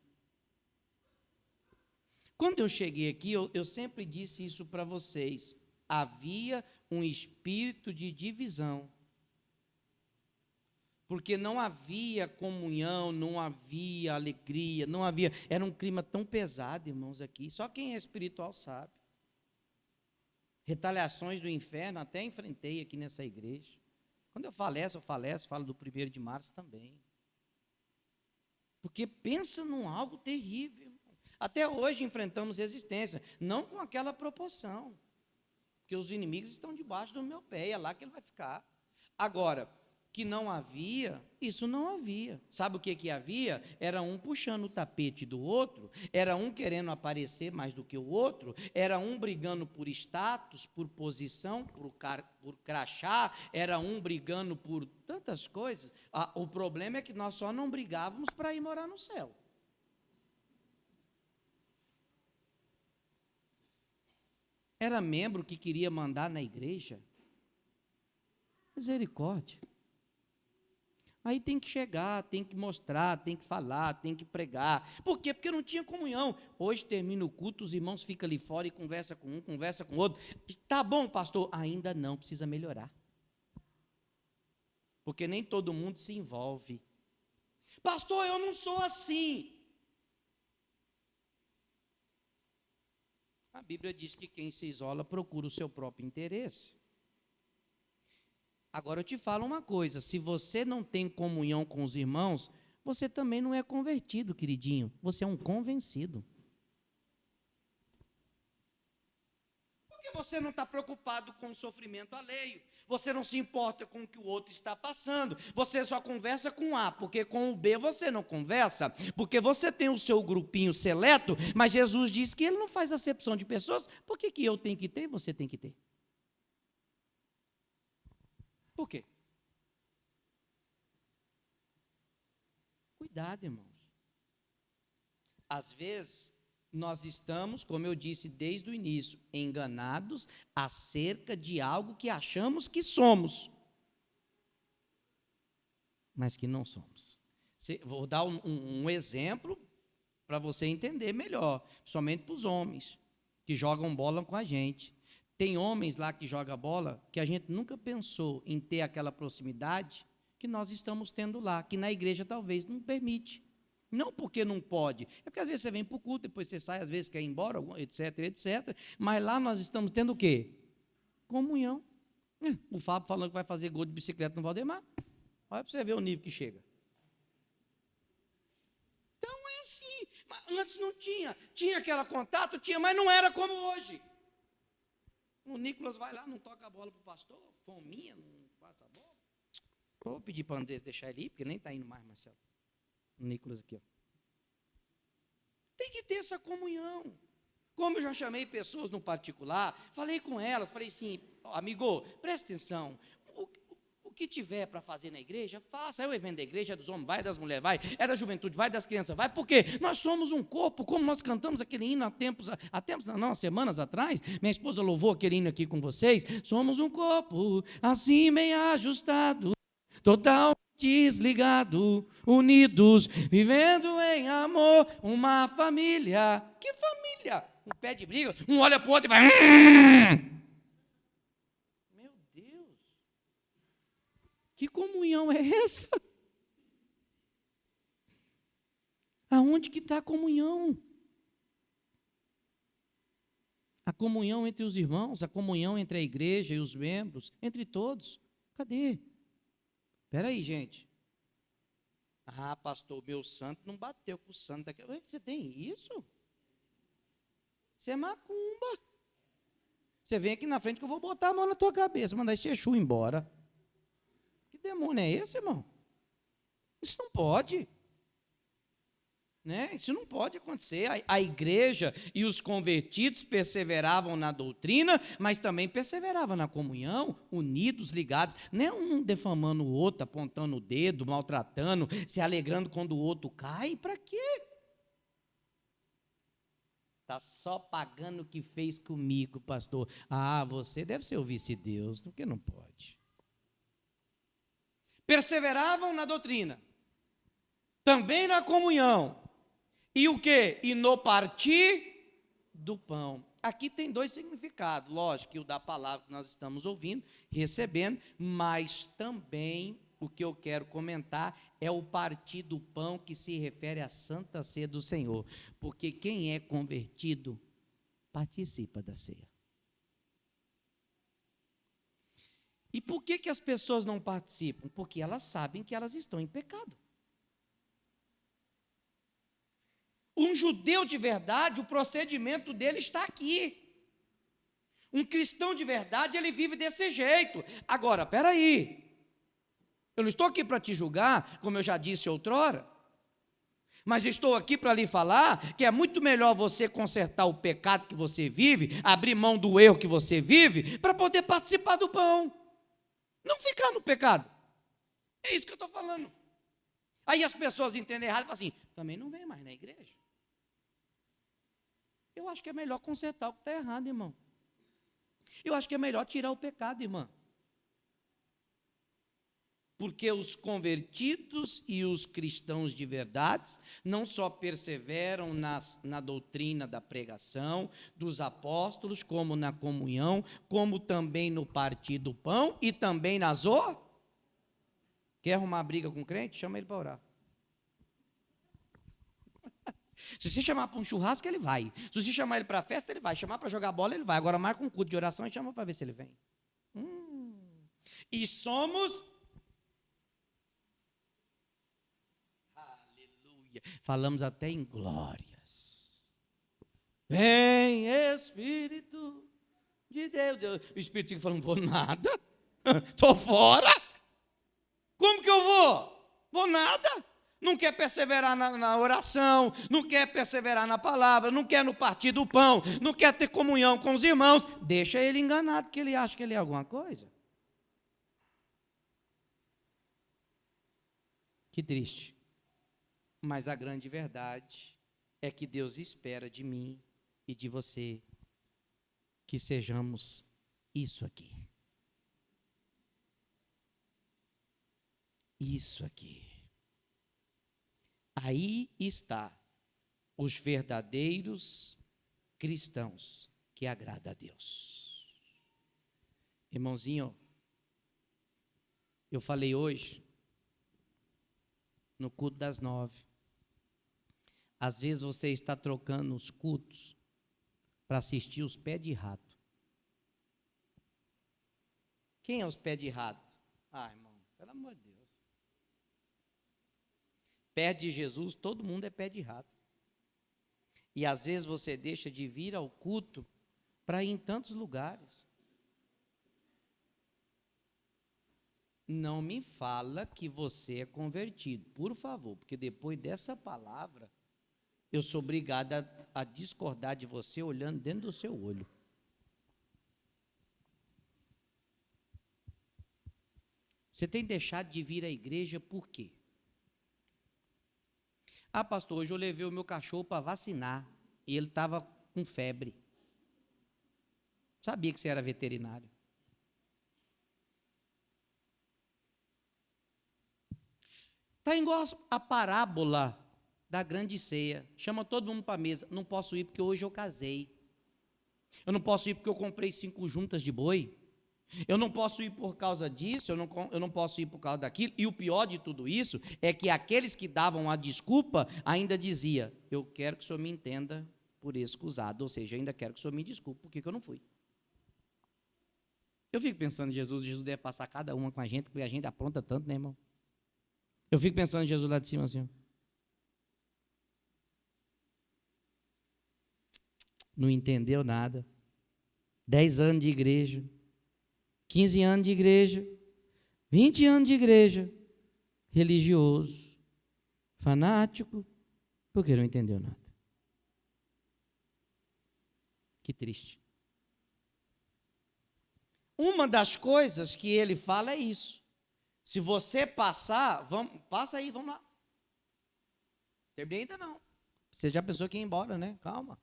Quando eu cheguei aqui, eu sempre disse isso para vocês. Havia um espírito de divisão. Porque não havia comunhão, não havia alegria, não havia... Era um clima tão pesado, irmãos, aqui. Só quem é espiritual sabe. Retaliações do inferno, até enfrentei aqui nessa igreja. Quando eu falo do 1º de março também. Porque pensa num algo terrível. Até hoje enfrentamos resistência, não com aquela proporção. Porque os inimigos estão debaixo do meu pé, é lá que ele vai ficar. Agora, que não havia, isso não havia. Sabe o que havia? Era um puxando o tapete do outro, era um querendo aparecer mais do que o outro, era um brigando por status, por posição, por crachá, era um brigando por tantas coisas. O problema é que nós só não brigávamos para ir morar no céu. Era membro que queria mandar na igreja. Misericórdia. Aí tem que chegar, tem que mostrar, tem que falar, tem que pregar. Por quê? Porque não tinha comunhão. Hoje termina o culto, os irmãos ficam ali fora e conversa com um, conversa com o outro. Tá bom, pastor? Ainda não, precisa melhorar. Porque nem todo mundo se envolve. Pastor, eu não sou assim. A Bíblia diz que quem se isola procura o seu próprio interesse. Agora eu te falo uma coisa, se você não tem comunhão com os irmãos, você também não é convertido, queridinho, você é um convencido. Porque você não está preocupado com o sofrimento alheio, você não se importa com o que o outro está passando, você só conversa com A, porque com o B você não conversa, porque você tem o seu grupinho seleto, mas Jesus diz que ele não faz acepção de pessoas, por que eu tenho que ter e você tem que ter? Por quê? Cuidado, irmãos. Às vezes, nós estamos, como eu disse desde o início, enganados acerca de algo que achamos que somos, mas que não somos. Vou dar um exemplo para você entender melhor, principalmente para os homens que jogam bola com a gente. Tem homens lá que jogam bola que a gente nunca pensou em ter aquela proximidade que nós estamos tendo lá, que na igreja talvez não permite. Não porque não pode, é porque às vezes você vem para o culto, depois você sai, às vezes quer ir embora, etc, etc. Mas lá nós estamos tendo o quê? Comunhão. O Fábio falando que vai fazer gol de bicicleta no Valdemar. Olha para você ver o nível que chega. Então é assim. Mas antes não tinha. Tinha aquele contato, tinha, mas não era como hoje. O Nicolas vai lá, não toca a bola para o pastor, fominha, não passa a bola. Vou pedir para o Andrés deixar ele ir, porque nem está indo mais, Marcelo. O Nicolas aqui, ó. Tem que ter essa comunhão. Como eu já chamei pessoas no particular, falei com elas, falei assim, amigo, presta atenção, o que tiver para fazer na igreja, faça. É o evento da igreja, é dos homens, vai, das mulheres, vai, é da juventude, vai, das crianças, vai, porque nós somos um corpo, como nós cantamos aquele hino há semanas atrás, minha esposa louvou aquele hino aqui com vocês, somos um corpo, assim bem ajustado, total desligado, unidos, vivendo em amor, uma família. Que família? Um pé de briga, um olha para o outro e vai. Meu Deus, que comunhão é essa? Aonde que está a comunhão? A comunhão entre os irmãos, a comunhão entre a igreja e os membros, entre todos. Cadê? Espera aí, gente. Ah, pastor, meu santo não bateu com o santo daqui. Você tem isso? Você é macumba. Você vem aqui na frente que eu vou botar a mão na tua cabeça, mandar esse Exu embora. Que demônio é esse, irmão? Isso não pode. Né? Isso não pode acontecer. A igreja e os convertidos perseveravam na doutrina, mas também perseveravam na comunhão, unidos, ligados, não é um defamando o outro, apontando o dedo, maltratando, se alegrando quando o outro cai. Para quê? Está só pagando o que fez comigo, pastor. Ah, você deve ser o vice-deus, porque não pode. Perseveravam na doutrina, também na comunhão. E o quê? E no partir do pão. Aqui tem dois significados, lógico, que o da palavra que nós estamos ouvindo, recebendo, mas também o que eu quero comentar é o partir do pão que se refere à Santa Ceia do Senhor. Porque quem é convertido participa da ceia. E por que as pessoas não participam? Porque elas sabem que elas estão em pecado. Um judeu de verdade, o procedimento dele está aqui. Um cristão de verdade, ele vive desse jeito. Agora, espera aí. Eu não estou aqui para te julgar, como eu já disse outrora, mas estou aqui para lhe falar que é muito melhor você consertar o pecado que você vive, abrir mão do erro que você vive, para poder participar do pão. Não ficar no pecado. É isso que eu estou falando. Aí as pessoas entendem errado e falam assim, também não vem mais na igreja. Eu acho que é melhor consertar o que está errado, irmão. Eu acho que é melhor tirar o pecado, irmã. Porque os convertidos e os cristãos de verdade não só perseveram na doutrina da pregação dos apóstolos, como na comunhão, como também no partir do pão e também nas Quer arrumar briga com o crente? Chama ele para orar. Se você chamar para um churrasco, ele vai. Se você chamar ele para a festa, ele vai. Chamar para jogar bola, ele vai. Agora marca um culto de oração e chama para ver se ele vem. E somos... Aleluia. Falamos até em glórias. Vem, Espírito de Deus. O Espírito fica falando, vou nada. Estou fora. Como que eu vou? Vou nada. Não quer perseverar na oração, não quer perseverar na palavra, não quer no partir do pão, não quer ter comunhão com os irmãos. Deixa ele enganado, que ele acha que ele é alguma coisa. Que triste. Mas a grande verdade é que Deus espera de mim e de você que sejamos isso aqui. Isso aqui. Aí está os verdadeiros cristãos que agradam a Deus. Irmãozinho, eu falei hoje, no culto das 9, às vezes você está trocando os cultos para assistir os pés de rato. Quem é os pés de rato? Ah, irmão, pelo amor de Deus. Perto de Jesus, todo mundo é pé de rato. E às vezes você deixa de vir ao culto para ir em tantos lugares. Não me fala que você é convertido, por favor, porque depois dessa palavra, eu sou obrigado a discordar de você olhando dentro do seu olho. Você tem deixado de vir à igreja por quê? Ah, pastor, hoje eu levei o meu cachorro para vacinar e ele estava com febre. Sabia que você era veterinário. Está igual a parábola da grande ceia. Chama todo mundo para a mesa. Não posso ir porque hoje eu casei. Eu não posso ir porque eu comprei 5 juntas de boi. Eu não posso ir por causa disso, eu não posso ir por causa daquilo. E o pior de tudo isso é que aqueles que davam a desculpa ainda dizia, eu quero que o senhor me entenda por excusado, ou seja, ainda quero que o senhor me desculpe porque eu não fui. Eu fico pensando em Jesus deve passar cada uma com a gente, porque a gente apronta tanto, né, irmão? Eu fico pensando em Jesus lá de cima assim, ó. Não entendeu nada. 10 anos de igreja. 15 anos de igreja, 20 anos de igreja, religioso, fanático, porque não entendeu nada. Que triste. Uma das coisas que ele fala é isso. Se você passar, passa aí, vamos lá. Terminei ainda não. Você já pensou que ia embora, né? Calma.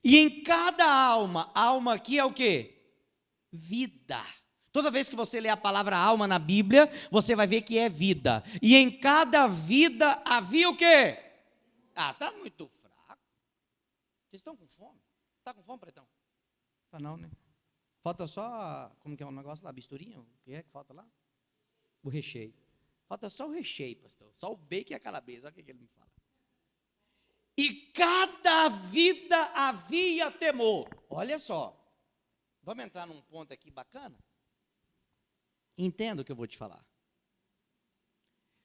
E em cada alma aqui é o quê? Vida. Toda vez que você lê a palavra alma na Bíblia, você vai ver que é vida. E em cada vida havia o quê? Ah, está muito fraco. Vocês estão com fome? Está com fome, pretão? Tá não, né? Falta só, como que é o negócio lá, bisturinha? O que é que falta lá? O recheio. Falta só o recheio, pastor. Só o bacon e a calabresa. Olha o que ele me fala. E cada vida havia temor. Olha só. Vamos entrar num ponto aqui bacana? Entenda o que eu vou te falar.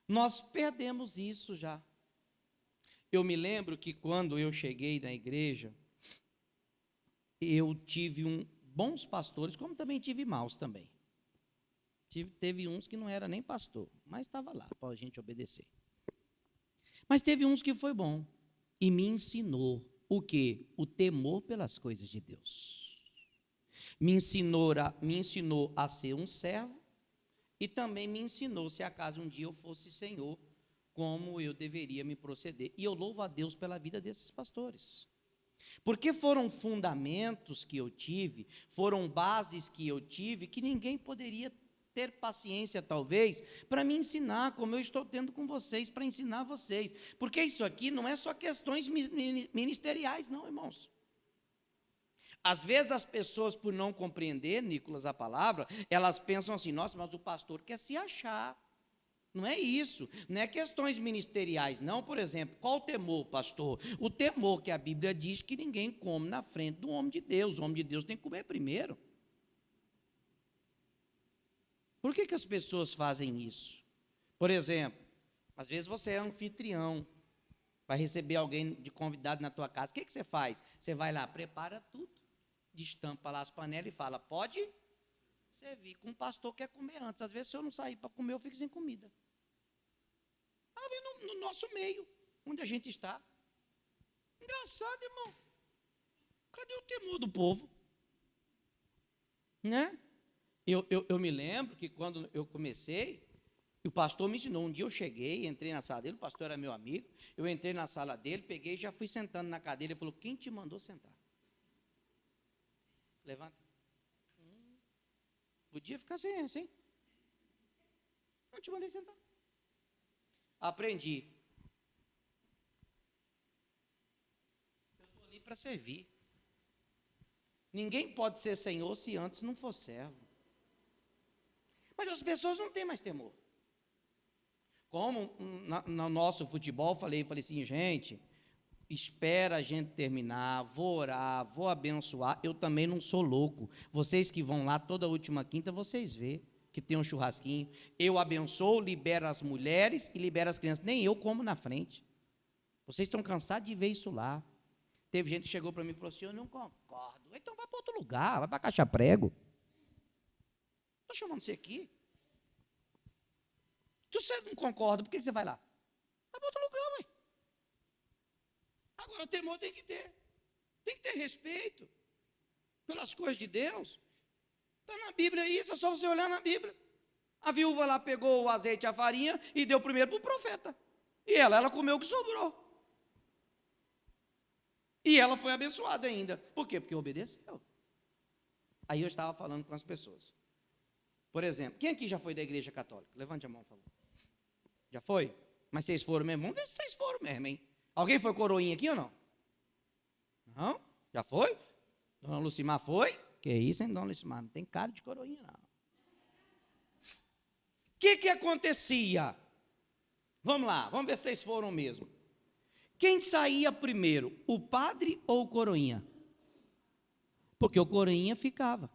Nós perdemos isso já. Eu me lembro que quando eu cheguei na igreja, eu tive bons pastores, como também tive maus também. Teve uns que não era nem pastor, mas estava lá para a gente obedecer. Mas teve uns que foi bom e me ensinou o quê? O temor pelas coisas de Deus. Me ensinou a ser um servo e também me ensinou, se acaso um dia eu fosse senhor, como eu deveria me proceder. E eu louvo a Deus pela vida desses pastores. Porque foram fundamentos que eu tive, foram bases que eu tive, que ninguém poderia ter paciência, talvez, para me ensinar, como eu estou tendo com vocês, para ensinar vocês. Porque isso aqui não é só questões ministeriais, não, irmãos. Às vezes as pessoas, por não compreender, Nicolas, a palavra, elas pensam assim, nossa, mas o pastor quer se achar. Não é isso, não é questões ministeriais, não. Por exemplo, qual o temor, pastor? O temor que a Bíblia diz que ninguém come na frente do homem de Deus. O homem de Deus tem que comer primeiro. Por que as pessoas fazem isso? Por exemplo, às vezes você é anfitrião, vai receber alguém de convidado na tua casa. O que você faz? Você vai lá, prepara tudo, destampa lá as panelas e fala, pode servir. Com um pastor quer comer antes. Às vezes, se eu não sair para comer, eu fico sem comida. No nosso meio, onde a gente está. Engraçado, irmão. Cadê o temor do povo? Né? Eu me lembro que quando eu comecei, o pastor me ensinou. Um dia eu cheguei, entrei na sala dele, o pastor era meu amigo, eu entrei na sala dele, peguei e já fui sentando na cadeira. Ele falou, quem te mandou sentar? Levanta. Podia ficar sem essa, hein? Não te mandei sentar. Aprendi. Eu estou ali para servir. Ninguém pode ser senhor se antes não for servo. Mas as pessoas não têm mais temor. Como no nosso futebol, falei assim, gente, espera a gente terminar, vou orar, vou abençoar. Eu também não sou louco. Vocês que vão lá toda última quinta, vocês vê que tem um churrasquinho. Eu abençoo, libero as mulheres e libero as crianças. Nem eu como na frente. Vocês estão cansados de ver isso lá. Teve gente que chegou para mim e falou assim, eu não concordo. Então vai para outro lugar, vai para Caixa Prego. Estou chamando você aqui. Se você não concorda, por que você vai lá? Vai para outro lugar, ué. Agora, temor tem que ter. Tem que ter respeito pelas coisas de Deus. Está na Bíblia isso, é só você olhar na Bíblia. A viúva lá pegou o azeite e a farinha e deu primeiro para o profeta. E ela comeu o que sobrou. E ela foi abençoada ainda. Por quê? Porque obedeceu. Aí eu estava falando com as pessoas. Por exemplo, quem aqui já foi da igreja católica? Levante a mão, por favor. Já foi? Mas vocês foram mesmo? Vamos ver se vocês foram mesmo, hein? Alguém foi coroinha aqui ou não? Não? Já foi? Dona Lucimar foi? Que isso, hein, Dona Lucimar? Não tem cara de coroinha, não. O que acontecia? Vamos lá, vamos ver se vocês foram mesmo. Quem saía primeiro, o padre ou o coroinha? Porque o coroinha ficava.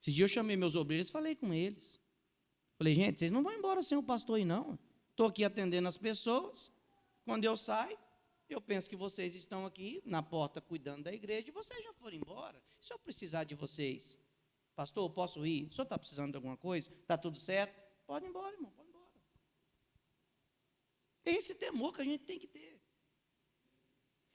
Esse dia eu chamei meus obreiros e falei com eles. Falei, gente, vocês não vão embora sem o pastor aí, não. Estou aqui atendendo as pessoas. Quando eu saio, eu penso que vocês estão aqui na porta cuidando da igreja e vocês já foram embora. Se eu precisar de vocês, pastor, posso ir? O senhor está precisando de alguma coisa? Está tudo certo? Pode ir embora, irmão, pode ir embora. É esse temor que a gente tem que ter.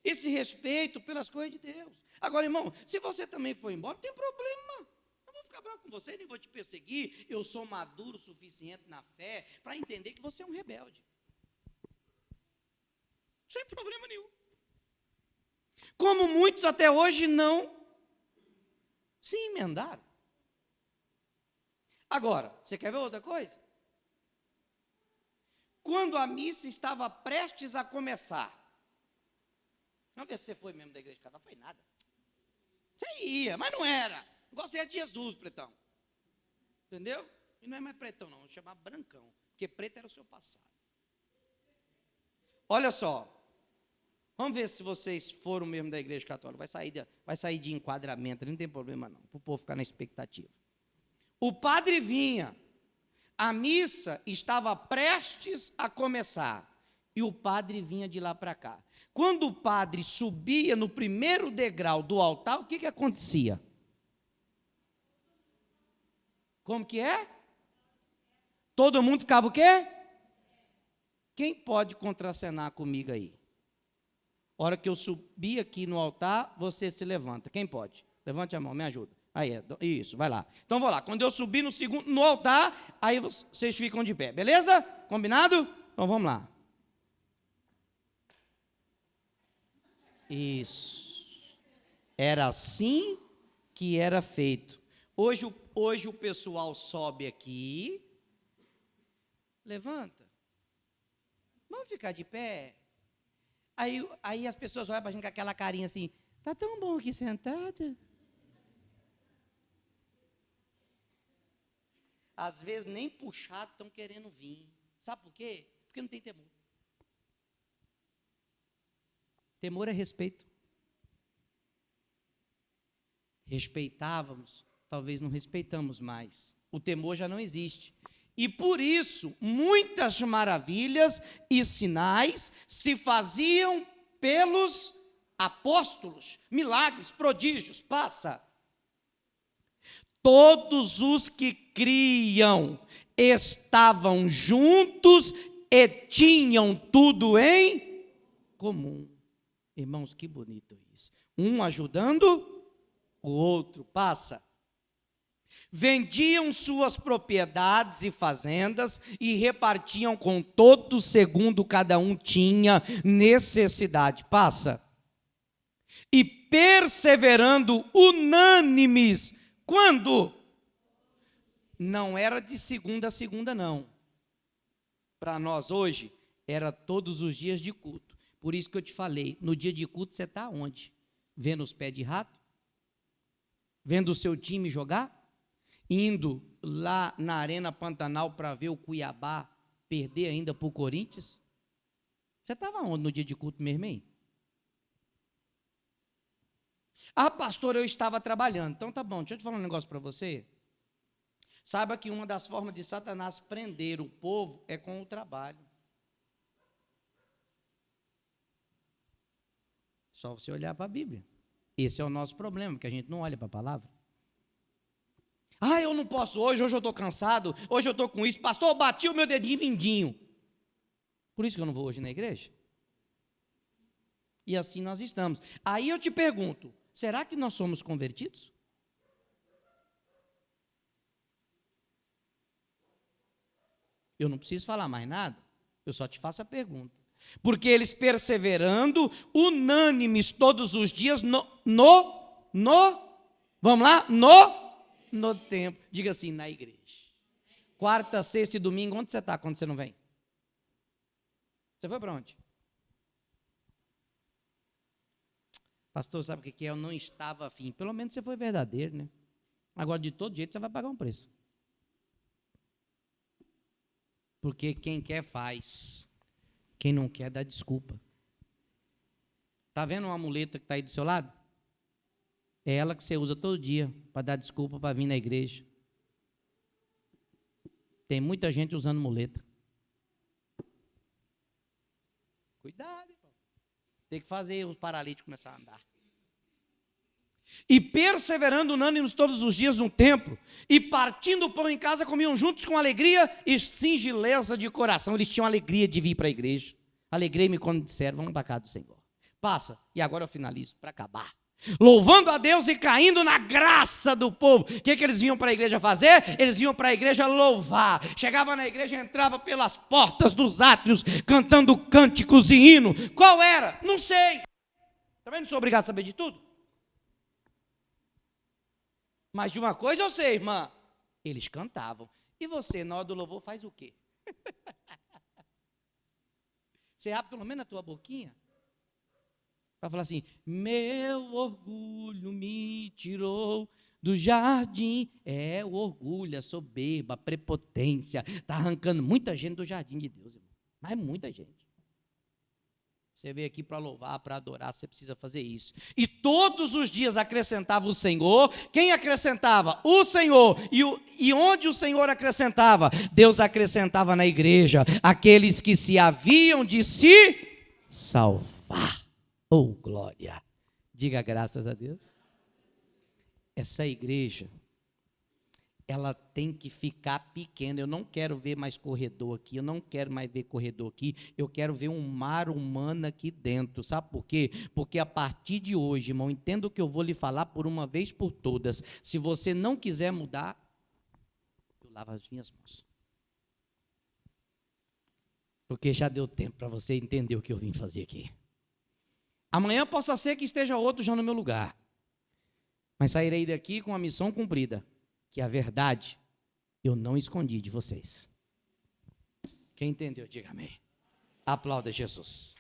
Esse respeito pelas coisas de Deus. Agora, irmão, se você também for embora, não tem problema. Não vou ficar bravo com você, nem vou te perseguir. Eu sou maduro o suficiente na fé para entender que você é um rebelde. Sem problema nenhum. Como muitos até hoje não se emendaram. Agora, você quer ver outra coisa? Quando a missa estava prestes a começar, não ver se você foi mesmo da igreja católica, não foi nada. Você ia, mas não era. Você é de Jesus, pretão. Entendeu? E não é mais pretão, não. Vou chamar brancão. Porque preto era o seu passado. Olha só. Vamos ver se vocês foram mesmo da igreja católica. Vai sair de enquadramento, não tem problema não. Para o povo ficar na expectativa. O padre vinha. A missa estava prestes a começar. E o padre vinha de lá para cá. Quando o padre subia no primeiro degrau do altar, o que acontecia? Como que é? Todo mundo ficava o quê? Quem pode contracenar comigo aí? Hora que eu subir aqui no altar, você se levanta. Quem pode? Levante a mão, me ajuda. Aí, isso, vai lá. Então, vou lá. Quando eu subir no altar, aí vocês ficam de pé. Beleza? Combinado? Então, vamos lá. Isso. Era assim que era feito. Hoje o pessoal sobe aqui. Levanta. Vamos ficar de pé. Aí as pessoas olham para a gente com aquela carinha assim. Tá tão bom aqui sentada. Às vezes nem puxado estão querendo vir. Sabe por quê? Porque não tem temor. Temor é respeito. Respeitávamos, talvez não respeitamos mais. O temor já não existe. E por isso, muitas maravilhas e sinais se faziam pelos apóstolos. Milagres, prodígios, passa. Todos os que criam estavam juntos e tinham tudo em comum. Irmãos, que bonito isso. Um ajudando o outro. Passa. Vendiam suas propriedades e fazendas e repartiam com todos segundo cada um tinha necessidade. Passa. E perseverando unânimes. Quando? Não era de segunda a segunda, não. Para nós hoje, era todos os dias de culto. Por isso que eu te falei, no dia de culto você está onde? Vendo os pés de rato? Vendo o seu time jogar? Indo lá na Arena Pantanal para ver o Cuiabá perder ainda para o Corinthians? Você estava onde no dia de culto mesmo, hein? Ah, pastor, eu estava trabalhando. Então tá bom, deixa eu te falar um negócio para você. Saiba que uma das formas de Satanás prender o povo é com o trabalho. Só você olhar para a Bíblia. Esse é o nosso problema, porque a gente não olha para a palavra. Ah, eu não posso hoje eu estou cansado, hoje eu estou com isso. Pastor, eu bati o meu dedinho mindinho. Por isso que eu não vou hoje na igreja. E assim nós estamos. Aí eu te pergunto, será que nós somos convertidos? Eu não preciso falar mais nada, eu só te faço a pergunta. Porque eles perseverando, unânimes todos os dias vamos lá, no templo. Diga assim, na igreja. Quarta, sexta e domingo, onde você está quando você não vem? Você foi para onde? Pastor, sabe o que é? Eu não estava afim. Pelo menos você foi verdadeiro, né? Agora, de todo jeito, você vai pagar um preço. Porque quem quer, faz. Quem não quer, dá desculpa. Está vendo uma muleta que está aí do seu lado? É ela que você usa todo dia para dar desculpa para vir na igreja. Tem muita gente usando muleta. Cuidado, irmão. Tem que fazer os paralíticos começar a andar. E perseverando unânimes todos os dias no templo, e partindo o pão em casa, comiam juntos com alegria e singeleza de coração. Eles tinham alegria de vir para a igreja. Alegrei-me quando disseram, vamos para a casa do Senhor. Passa, e agora eu finalizo, para acabar. Louvando a Deus e caindo na graça do povo. O que eles vinham para a igreja fazer? Eles vinham para a igreja louvar. Chegava na igreja e entrava pelas portas dos átrios, cantando cânticos e hino. Qual era? Não sei. Também não sou obrigado a saber de tudo. Mas de uma coisa eu sei, irmã. Eles cantavam. E você, na hora do louvor, faz o quê? Você abre pelo menos a tua boquinha para falar assim, meu orgulho me tirou do jardim. É o orgulho, a soberba, a prepotência. Está arrancando muita gente do jardim de Deus, irmão. Mas muita gente. Você veio aqui para louvar, para adorar, você precisa fazer isso. E todos os dias acrescentava o Senhor. Quem acrescentava? O Senhor. E onde o Senhor acrescentava? Deus acrescentava na igreja aqueles que se haviam de se salvar. Oh, glória! Diga graças a Deus. Essa igreja ela tem que ficar pequena. Eu não quero ver mais corredor aqui, eu não quero mais ver corredor aqui, eu quero ver um mar humano aqui dentro. Sabe por quê? Porque a partir de hoje, irmão, entenda o que eu vou lhe falar por uma vez por todas. Se você não quiser mudar, eu lavo as minhas mãos. Porque já deu tempo para você entender o que eu vim fazer aqui. Amanhã possa ser que esteja outro já no meu lugar. Mas sairei daqui com a missão cumprida, que a verdade eu não escondi de vocês. Quem entendeu, diga amém. Aplauda Jesus.